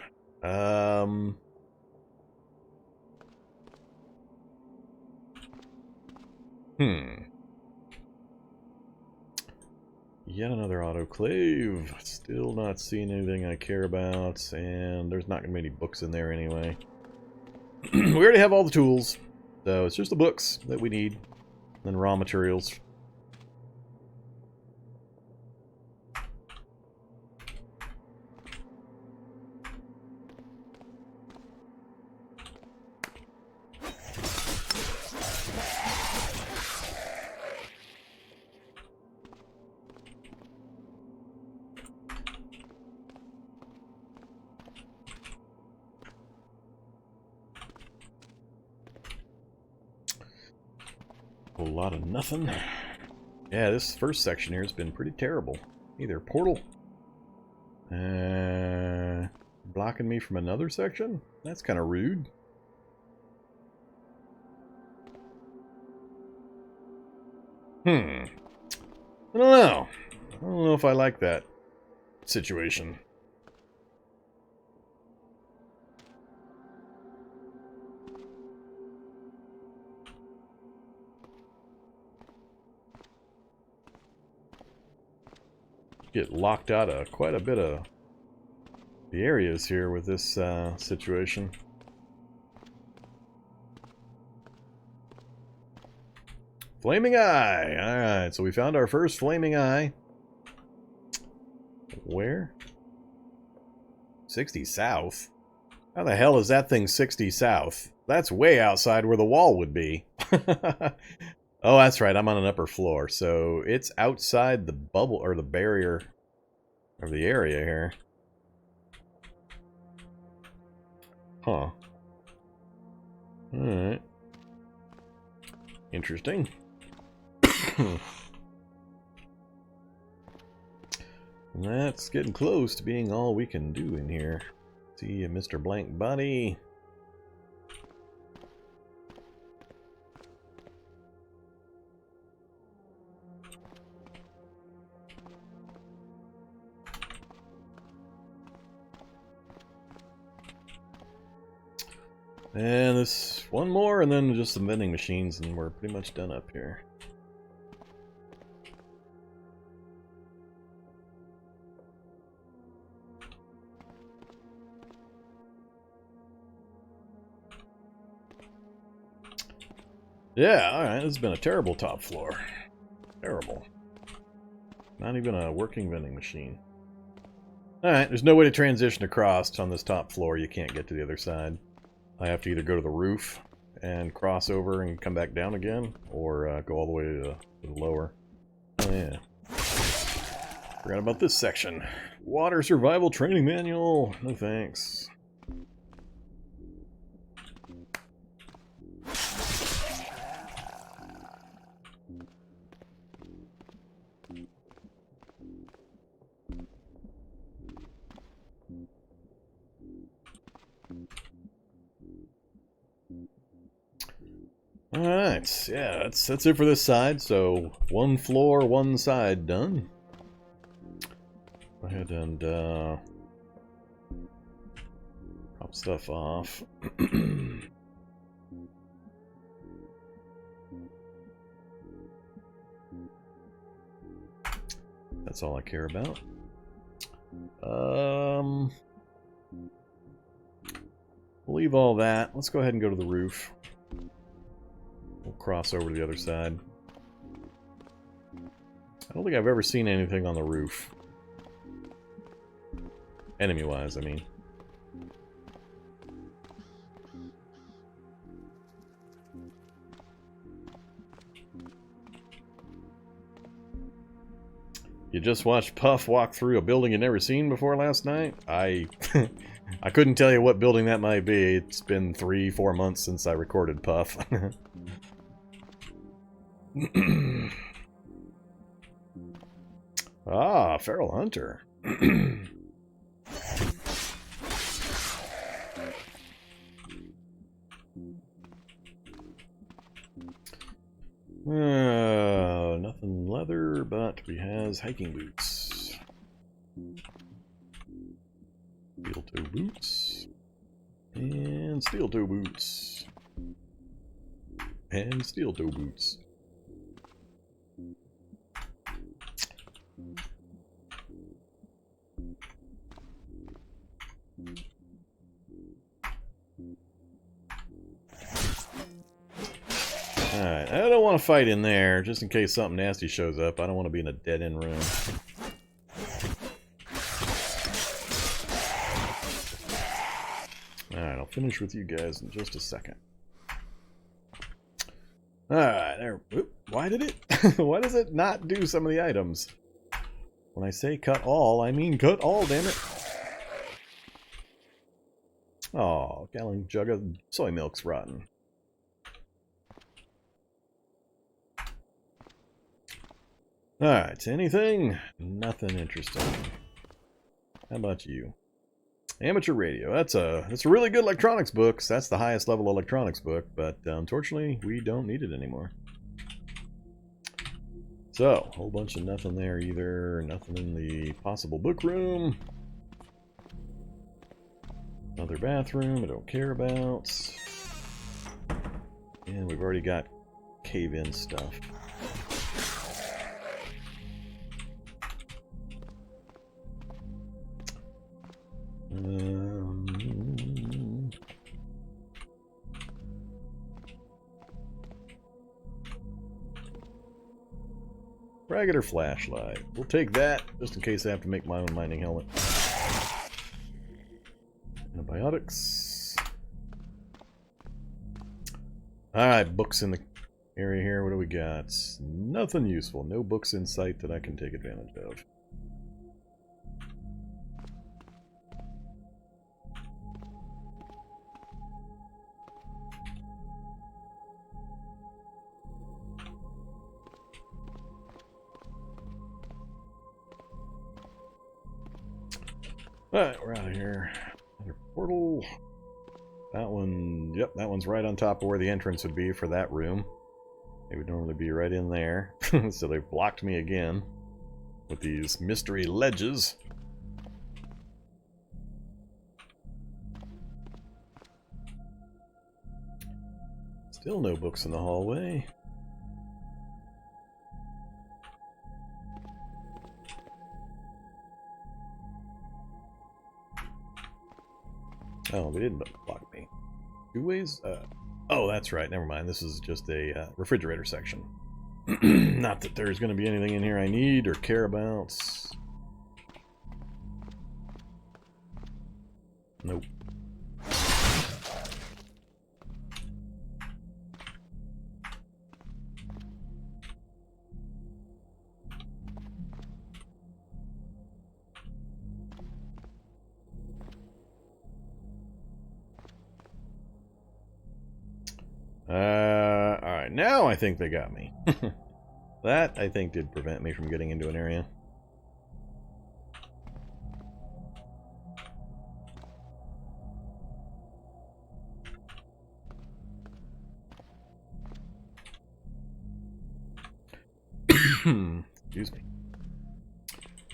Yet another autoclave. Still not seeing anything I care about, and there's not gonna be any books in there anyway. We already have all the tools, so it's just the books that we need, and raw materials. A lot of nothing. Yeah, this first section here has been pretty terrible. Either portal. Blocking me from another section? That's kind of rude. I don't know. I don't know if I like that situation. Get locked out of quite a bit of the areas here with this situation. Flaming Eye! Alright, so we found our first Flaming Eye. Where? 60 south? How the hell is that thing 60 south? That's way outside where the wall would be. Oh, that's right. I'm on an upper floor, so it's outside the bubble or the barrier of the area here. Huh. Alright. Interesting. That's getting close to being all we can do in here. See you, Mr. Blank Body. And this one more, and then just some vending machines, and we're pretty much done up here. Yeah, alright, this has been a terrible top floor. Terrible. Not even a working vending machine. Alright, there's no way to transition across on this top floor. You can't get to the other side. I have to either go to the roof and cross over and come back down again, or go all the way to the lower. Oh yeah. Forgot about this section. Water Survival Training Manual. No thanks. Alright, yeah, that's it for this side. So, one floor, one side done. Go ahead and drop stuff off. That's all I care about. We'll leave all that. Let's go ahead and go to the roof. We'll cross over to the other side. I don't think I've ever seen anything on the roof. Enemy-wise, I mean. just watched Puff walk through a building you'd never seen before last night? I couldn't tell you what building that might be. It's been 3-4 months since I recorded Puff. Ah, Feral Hunter. Nothing leather, but we has hiking boots. Steel toe boots. And steel toe boots. And steel toe boots. Alright, I don't want to fight in there, just in case something nasty shows up. I don't want to be in a dead-end room. Alright, I'll finish with you guys in just a second. Alright, there. Why did it? Why does it not do some of the items? When I say cut all, I mean cut all, damn it. Oh, gallon jug of soy milk's rotten. Alright, anything? Nothing interesting. How about you? Amateur radio. That's a really good electronics book. That's the highest level electronics book, but unfortunately we don't need it anymore. So, a whole bunch of nothing there either. Nothing in the possible book room. Another bathroom I don't care about. And we've already got cave-in stuff. Regular flashlight. We'll take that, just in case I have to make my own mining helmet. Antibiotics. Alright, books in the area here. What do we got? Nothing useful. No books in sight that I can take advantage of. Alright, we're out of here. Another portal. That one, yep, that one's right on top of where the entrance would be for that room. It would normally be right in there. So they blocked me again with these mystery ledges. Still no books in the hallway. Oh, they didn't block me. Two ways? Oh, that's right. Never mind. This is just a refrigerator section. Not that there's going to be anything in here I need or care about. Nope. Alright, now I think they got me. That, I think, did prevent me from getting into an area. Excuse me.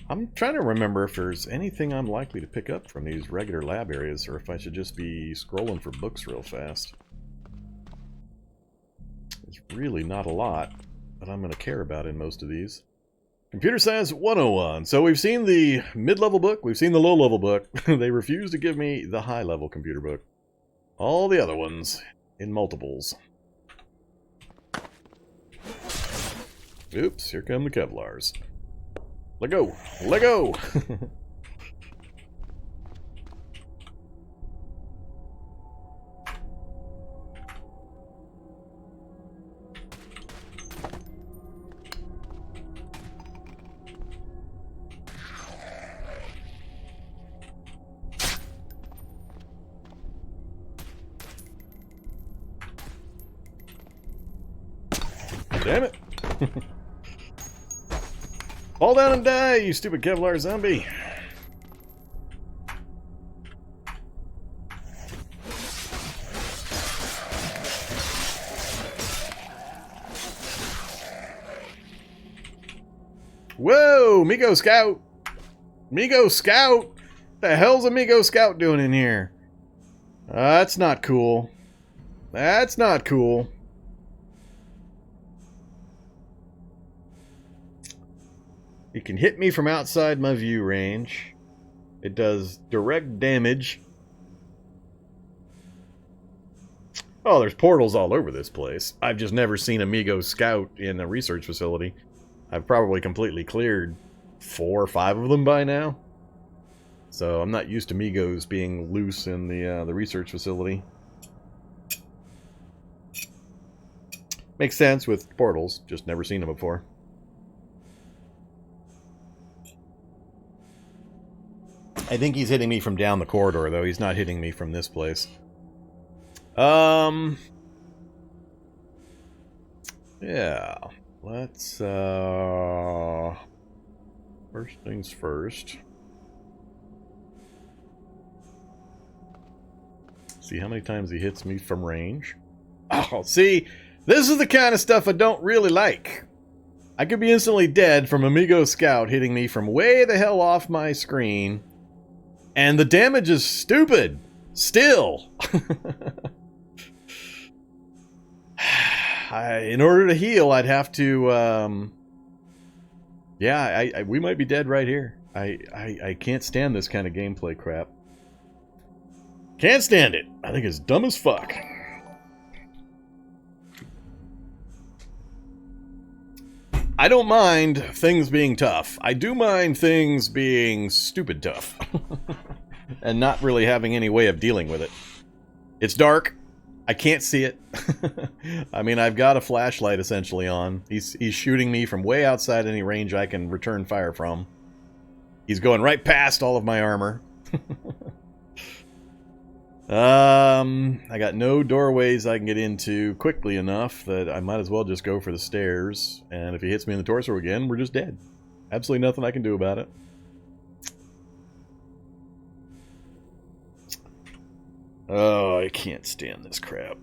I'm trying to remember if there's anything I'm likely to pick up from these regular lab areas, or if I should just be scrolling for books real fast. There's really not a lot that I'm going to care about in most of these. Computer Science 101. So we've seen the mid-level book, we've seen the low-level book. They refuse to give me the high-level computer book. All the other ones in multiples. Oops, here come the Kevlars. Let go! Let go! Damn it. Fall down and die, you stupid Kevlar zombie. Whoa, Migo Scout! Migo Scout! The hell's a Migo Scout doing in here? That's not cool. That's not cool. It can hit me from outside my view range. It does direct damage. Oh, there's portals all over this place. I've just never seen a Migo Scout in a research facility. I've probably completely cleared 4 or 5 of them by now. So I'm not used to Migos being loose in the research facility. Makes sense with portals, just never seen them before. I think he's hitting me from down the corridor, though. He's not hitting me from this place. Yeah. Let's, first things first. See how many times he hits me from range. Oh, see? This is the kind of stuff I don't really like. I could be instantly dead from Amigo Scout hitting me from way the hell off my screen. And the damage is stupid. Still. In order to heal, I'd have to, yeah, we might be dead right here. I can't stand this kind of gameplay crap. Can't stand it. I think it's dumb as fuck. I don't mind things being tough. I do mind things being stupid tough. And not really having any way of dealing with it. It's dark. I can't see it. I mean, I've got a flashlight essentially on. He's shooting me from way outside any range I can return fire from. He's going right past all of my armor. I got no doorways I can get into quickly enough that I might as well just go for the stairs. And if he hits me in the torso again, we're just dead. Absolutely nothing I can do about it. Oh, I can't stand this crap.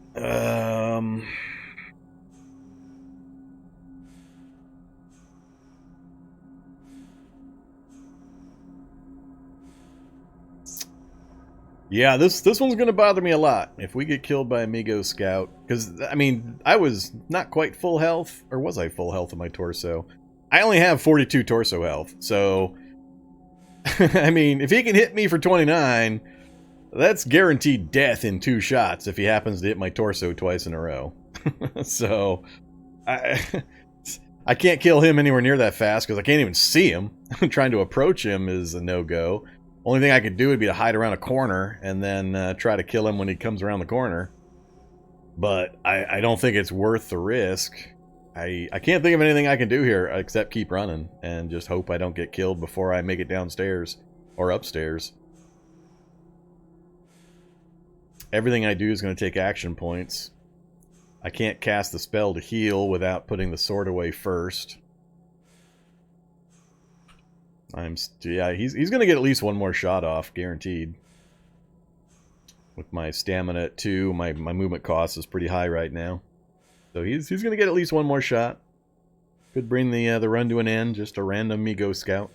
Yeah, this one's going to bother me a lot if we get killed by Amigo Scout. Because, I mean, I was not quite full health. Or was I full health in my torso? I only have 42 torso health. So, I mean, if he can hit me for 29... that's guaranteed death in 2 shots if he happens to hit my torso twice in a row. So, I can't kill him anywhere near that fast because I can't even see him. Trying to approach him is a no-go. Only thing I could do would be to hide around a corner and then try to kill him when he comes around the corner. But I don't think it's worth the risk. I can't think of anything I can do here except keep running and just hope I don't get killed before I make it downstairs or upstairs. Everything I do is going to take action points. I can't cast the spell to heal without putting the sword away first. Yeah, he's going to get at least one more shot off, guaranteed. With my stamina at 2, my movement cost is pretty high right now. So he's going to get at least one more shot. Could bring the run to an end, just a random Migo Scout.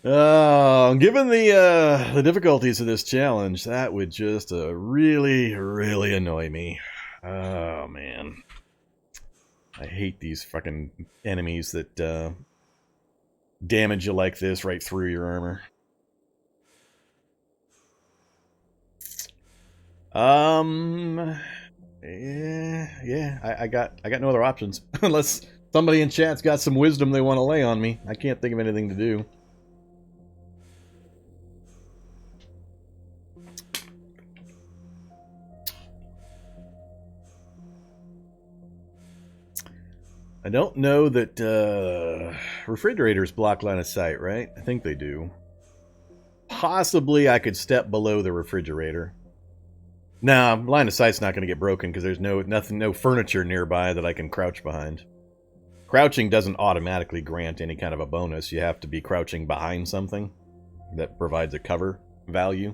Given the difficulties of this challenge, that would just really, really annoy me. Oh, man. I hate these fucking enemies that damage you like this right through your armor. Yeah, I got no other options. Unless somebody in chat's got some wisdom they want to lay on me. I can't think of anything to do. I don't know that refrigerators block line of sight, right? I think they do. Possibly I could step below the refrigerator. Nah, line of sight's not going to get broken because there's no furniture nearby that I can crouch behind. Crouching doesn't automatically grant any kind of a bonus. You have to be crouching behind something that provides a cover value.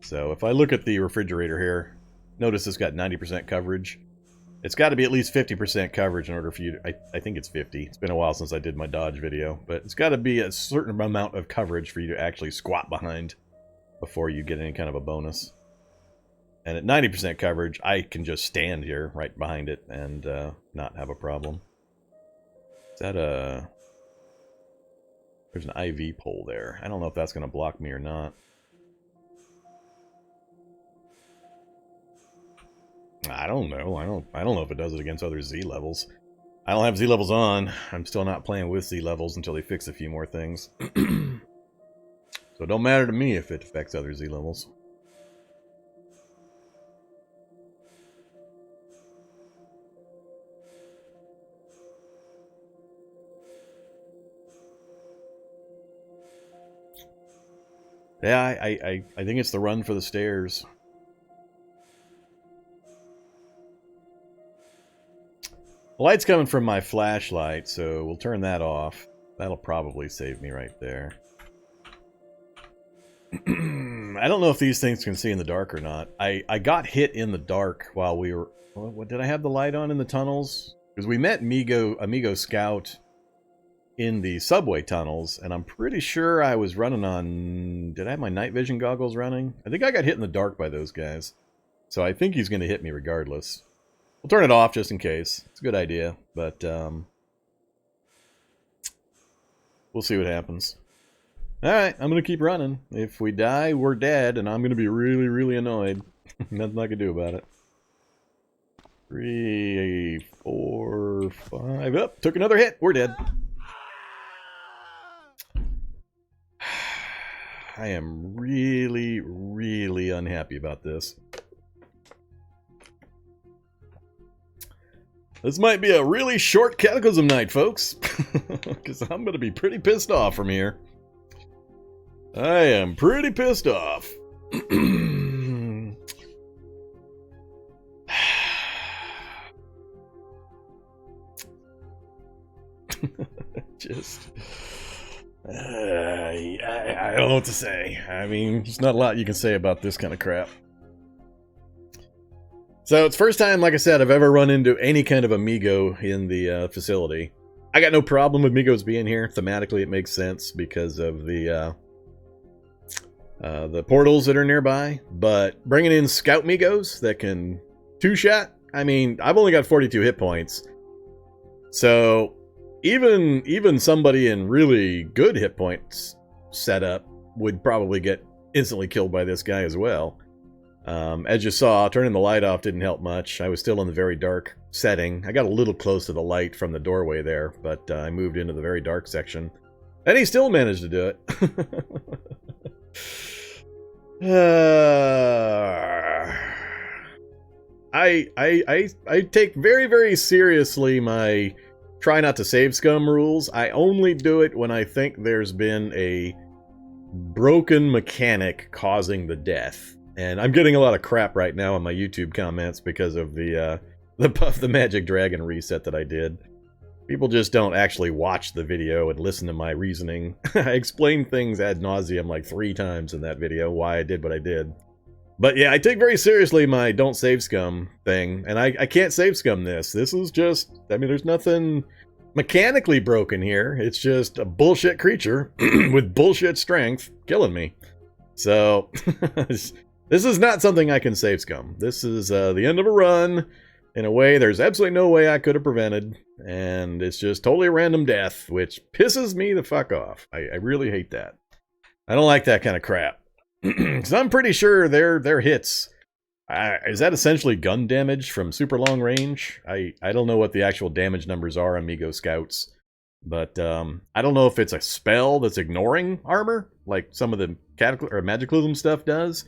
So if I look at the refrigerator here, notice it's got 90% coverage. It's got to be at least 50% coverage in order for you to... I think it's 50. It's been a while since I did my dodge video. But it's got to be a certain amount of coverage for you to actually squat behind before you get any kind of a bonus. And at 90% coverage, I can just stand here right behind it and not have a problem. Is that a... There's an IV pole there. I don't know if that's going to block me or not. I don't know. I don't know if it does it against other Z levels. I don't have Z levels on. I'm still not playing with Z levels until they fix a few more things. So it don't matter to me if it affects other Z levels. Yeah, I think it's the run for the stairs. The light's coming from my flashlight, so we'll turn that off. That'll probably save me right there. I don't know if these things can see in the dark or not. I got hit in the dark while we were... What, did I have the light on in the tunnels? Because we met Amigo Scout in the subway tunnels, and I'm pretty sure I was running on... Did I have my night vision goggles running? I think I got hit in the dark by those guys. So I think he's going to hit me regardless. We'll turn it off just in case. It's a good idea, but we'll see what happens. Alright, I'm going to keep running. If we die, we're dead, and I'm going to be really, really annoyed. Nothing I can do about it. 3, 4, 5... Oh, took another hit. We're dead. I am really, really unhappy about this. This might be a really short Cataclysm night, folks. Because I'm going to be pretty pissed off from here. I am pretty pissed off. Just... I don't know what to say. I mean, there's not a lot you can say about this kind of crap. So it's the first time, like I said, I've ever run into any kind of Amigo in the facility. I got no problem with Amigos being here. Thematically, it makes sense because of the portals that are nearby. But bringing in Scout Migos that can two-shot, I mean, I've only got 42 hit points. So even somebody in really good hit points setup would probably get instantly killed by this guy as well. As you saw, turning the light off didn't help much. I was still in the very dark setting. I got a little close to the light from the doorway there, but I moved into the very dark section. And he still managed to do it. I take very, very seriously my try not to save scum rules. I only do it when I think there's been a broken mechanic causing the death. And I'm getting a lot of crap right now in my YouTube comments because of the Puff the Magic Dragon reset that I did. People just don't actually watch the video and listen to my reasoning. I explained things ad nauseum like 3 times in that video, why I did what I did. But yeah, I take very seriously my don't save scum thing, and I can't save scum this. This is just, I mean, there's nothing mechanically broken here. It's just a bullshit creature with bullshit strength killing me. So... This is not something I can save scum. This is the end of a run in a way there's absolutely no way I could have prevented. And it's just totally a random death, which pisses me the fuck off. I really hate that. I don't like that kind of crap. Because I'm pretty sure they're hits. Is that essentially gun damage from super long range? I don't know what the actual damage numbers are, Amigo Scouts. But I don't know if it's a spell that's ignoring armor, like some of the Magiclysm stuff does.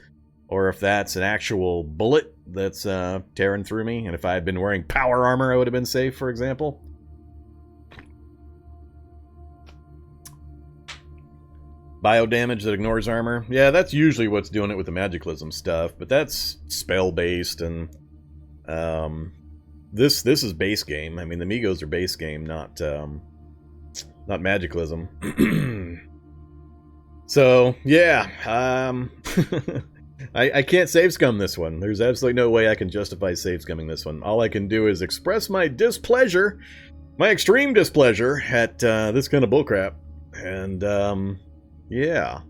Or if that's an actual bullet that's tearing through me. And if I had been wearing power armor, I would have been safe, for example. Bio damage that ignores armor. Yeah, that's usually what's doing it with the Magiclysm stuff, but that's spell-based, and this is base game. I mean, the Migos are base game, not Magiclysm. So, yeah, I can't save scum this one. There's absolutely no way I can justify save scumming this one. All I can do is express my displeasure, my extreme displeasure at this kind of bullcrap. And, yeah.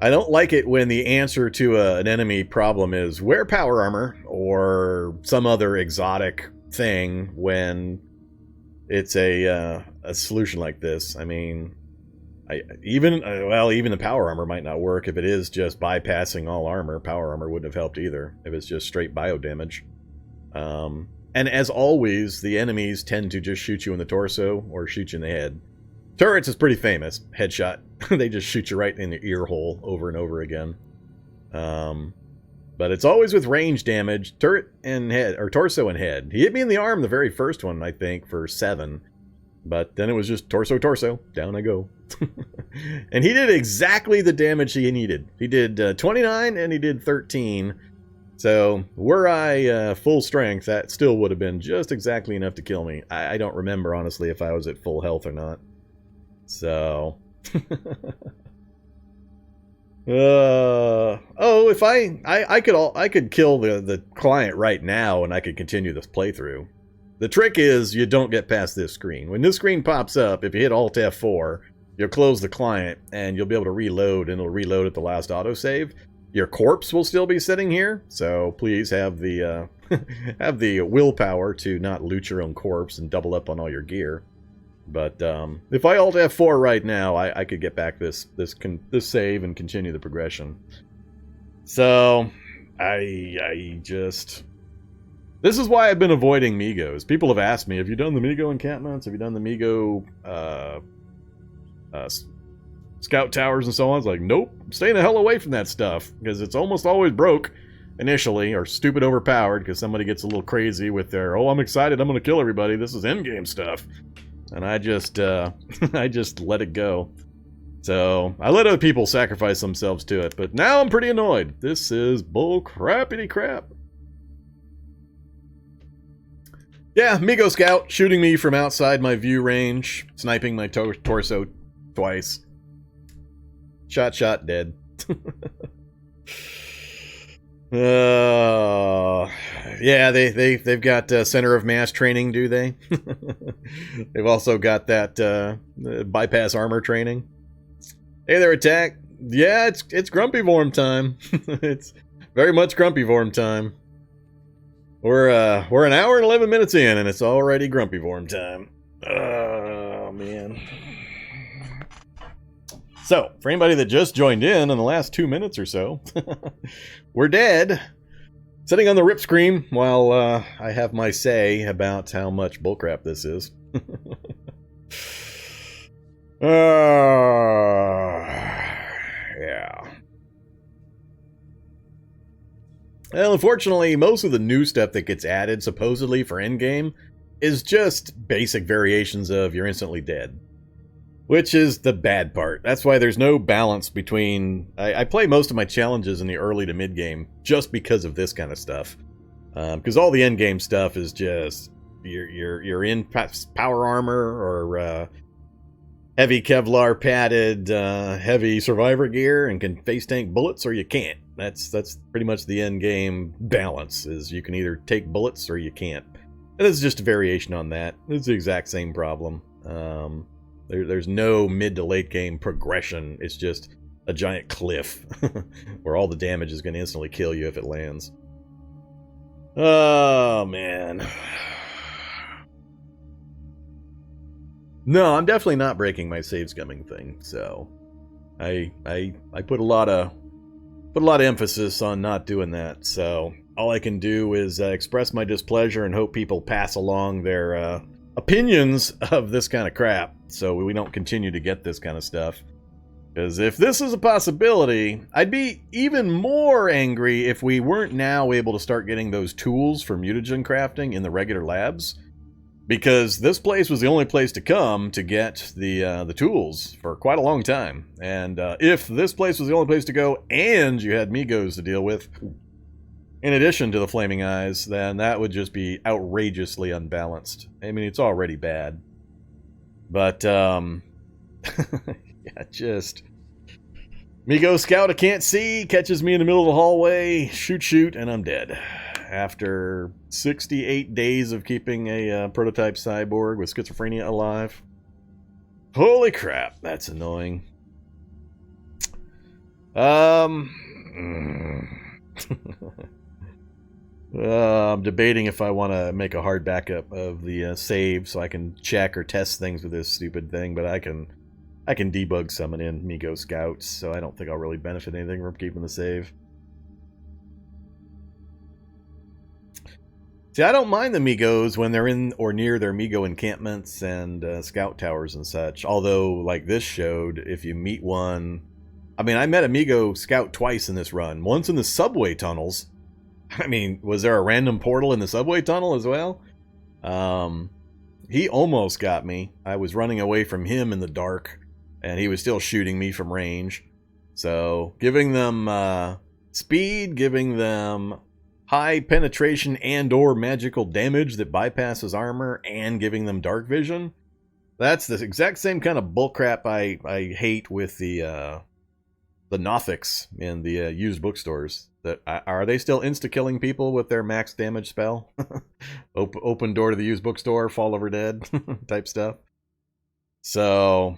I don't like it when the answer to an enemy problem is wear power armor or some other exotic thing when it's a solution like this. I mean, even the power armor might not work if it is just bypassing all armor. Power armor wouldn't have helped either if it's just straight bio damage. And as always, the enemies tend to just shoot you in the torso or shoot you in the head. Turrets is pretty famous. Headshot. They just shoot you right in the ear hole over and over again. But it's always with range damage. Turret and head, or torso and head. He hit me in the arm the very first one, I think, for 7. But then it was just torso, down I go. And he did exactly the damage he needed. He did 29 and he did 13. So, were I full strength, that still would have been just exactly enough to kill me. I don't remember, honestly, if I was at full health or not. So... if I could kill the client right now and I could continue this playthrough. The trick is you don't get past this screen. When this screen pops up, if you hit Alt F4, you'll close the client and you'll be able to reload, and it'll reload at the last autosave. Your corpse will still be sitting here, so please have the have the willpower to not loot your own corpse and double up on all your gear. But if I Alt F4 right now, I could get back this save and continue the progression. So I just... This is why I've been avoiding Migos. People have asked me, have you done the Migo encampments? Have you done the Migo scout towers and so on? It's like, nope, I'm staying the hell away from that stuff, because it's almost always broke initially, or stupid overpowered, because somebody gets a little crazy with their, oh, I'm excited, I'm going to kill everybody, this is endgame stuff. And I just let it go. So, I let other people sacrifice themselves to it, but now I'm pretty annoyed. This is bull crappity crap. Yeah, Migo Scout shooting me from outside my view range, sniping my torso twice. Shot, dead. Yeah, they've got center of mass training, do they? They've also got that bypass armor training. Hey there, Attack. Yeah, it's Grumpy Vorm time. It's very much Grumpy Vorm time. We're an hour and 11 minutes in, and it's already Grumpy Vorm time. Oh man. So, for anybody that just joined in the last 2 minutes or so, we're dead. Sitting on the rip screen while I have my say about how much bullcrap this is. Yeah. Well, unfortunately, most of the new stuff that gets added, supposedly for endgame, is just basic variations of you're instantly dead. Which is the bad part. That's why there's no balance between... I play most of my challenges in the early to mid-game just because of this kind of stuff. Because all the endgame stuff is just... You're in power armor or heavy Kevlar padded heavy survivor gear and can face tank bullets, or you can't. That's pretty much the endgame balance, is you can either take bullets or you can't. And it's just a variation on that. It's the exact same problem. There's no mid to late game progression. It's just a giant cliff where all the damage is going to instantly kill you if it lands. Oh, man. No, I'm definitely not breaking my save scumming thing. So I put a lot of emphasis on not doing that. So all I can do is express my displeasure and hope people pass along their opinions of this kind of crap, so we don't continue to get this kind of stuff. Because if this is a possibility, I'd be even more angry if we weren't now able to start getting those tools for mutagen crafting in the regular labs. because this place was the only place to come to get the tools for quite a long time. And if this place was the only place to go and you had Migos to deal with, in addition to the flaming eyes, then that would just be outrageously unbalanced. I mean, it's already bad. But, yeah, just... Migo Scout I can't see, catches me in the middle of the hallway, shoot, and I'm dead. After 68 days of keeping a Proto-type Cyborg with Schizophrenia alive. Holy crap, that's annoying. I'm debating if I want to make a hard backup of the save so I can check or test things with this stupid thing, but I can debug summon in Migo Scouts, so I don't think I'll really benefit anything from keeping the save. See, I don't mind the Migos when they're in or near their Migo encampments and scout towers and such, although, like this showed, if you meet one... I mean, I met a Migo Scout twice in this run. Once in the subway tunnels. I mean, was there a random portal in the subway tunnel as well? He almost got me. I was running away from him in the dark, and he was still shooting me from range. So, giving them speed, giving them high penetration and or magical damage that bypasses armor, and giving them dark vision. That's the exact same kind of bullcrap I hate with the Nothics in the used bookstores. That are they still insta-killing people with their max damage spell? Open door to the used bookstore, fall over dead type stuff. So,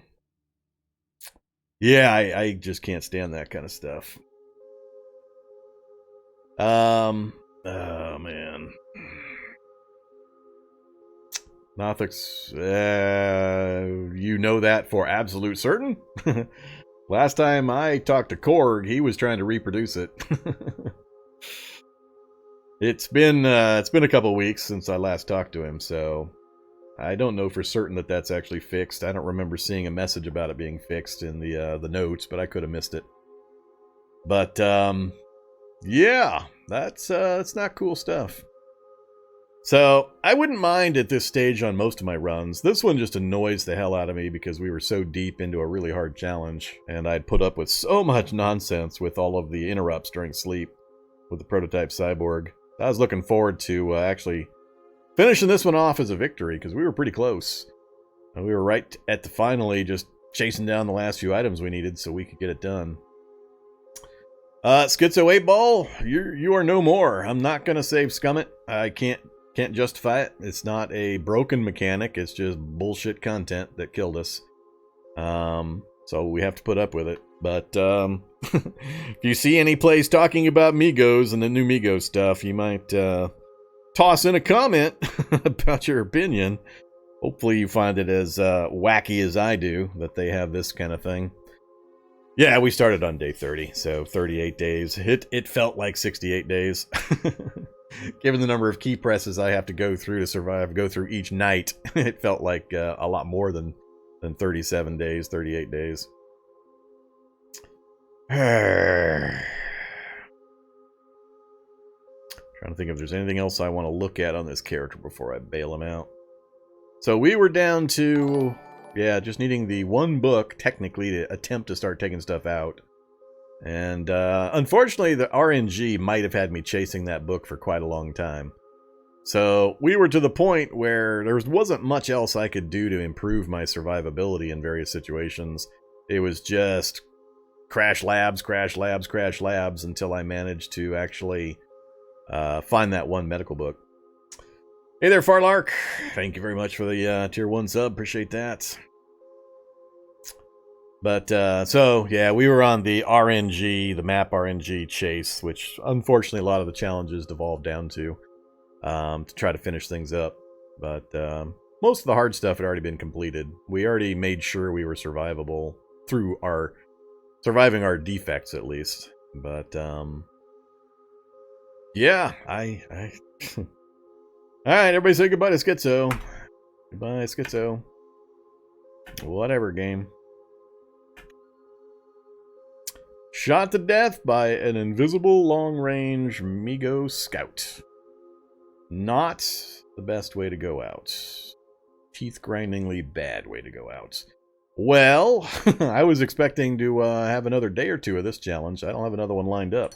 yeah, I just can't stand that kind of stuff. Oh man. Nothics, you know that for absolute certain? Last time I talked to Co.Ag, he was trying to reproduce it. It's been a couple weeks since I last talked to him, so I don't know for certain that that's actually fixed. I don't remember seeing a message about it being fixed in the notes, but I could have missed it. But yeah, that's not cool stuff. So, I wouldn't mind at this stage on most of my runs. This one just annoys the hell out of me because we were so deep into a really hard challenge, and I'd put up with so much nonsense with all of the interrupts during sleep with the Proto-type Cyborg. I was looking forward to actually finishing this one off as a victory, because we were pretty close. And we were right at the finally just chasing down the last few items we needed so we could get it done. Schizo 8-Ball, you are no more. I'm not going to save Scummit. I can't justify it. It's not a broken mechanic. It's just bullshit content that killed us. So we have to put up with it. But if you see any place talking about Migos and the new Migos stuff, you might toss in a comment about your opinion. Hopefully you find it as wacky as I do, that they have this kind of thing. Yeah, we started on day 30, so 38 days. It felt like 68 days. Given the number of key presses I have to go through to survive, go through each night, it felt like a lot more than 37 days, 38 days. Trying to think if there's anything else I want to look at on this character before I bail him out. So we were down to, yeah, just needing the one book, technically, to attempt to start taking stuff out. And unfortunately, the RNG might have had me chasing that book for quite a long time. So we were to the point where there wasn't much else I could do to improve my survivability in various situations. It was just crash labs, crash labs, crash labs until I managed to actually find that one medical book. Hey there, Farlark. Thank you very much for the tier 1 sub. Appreciate that. But, so, yeah, we were on the RNG, the map RNG chase, which, unfortunately, a lot of the challenges devolved down to try to finish things up. But, most of the hard stuff had already been completed. We already made sure we were survivable through surviving our defects, at least. But, yeah, Alright, everybody say goodbye to Schizo. Goodbye, Schizo. Whatever, game. Shot to death by an invisible long-range Migo Scout. Not the best way to go out. Teeth-grindingly bad way to go out. Well, I was expecting to have another day or two of this challenge. I don't have another one lined up.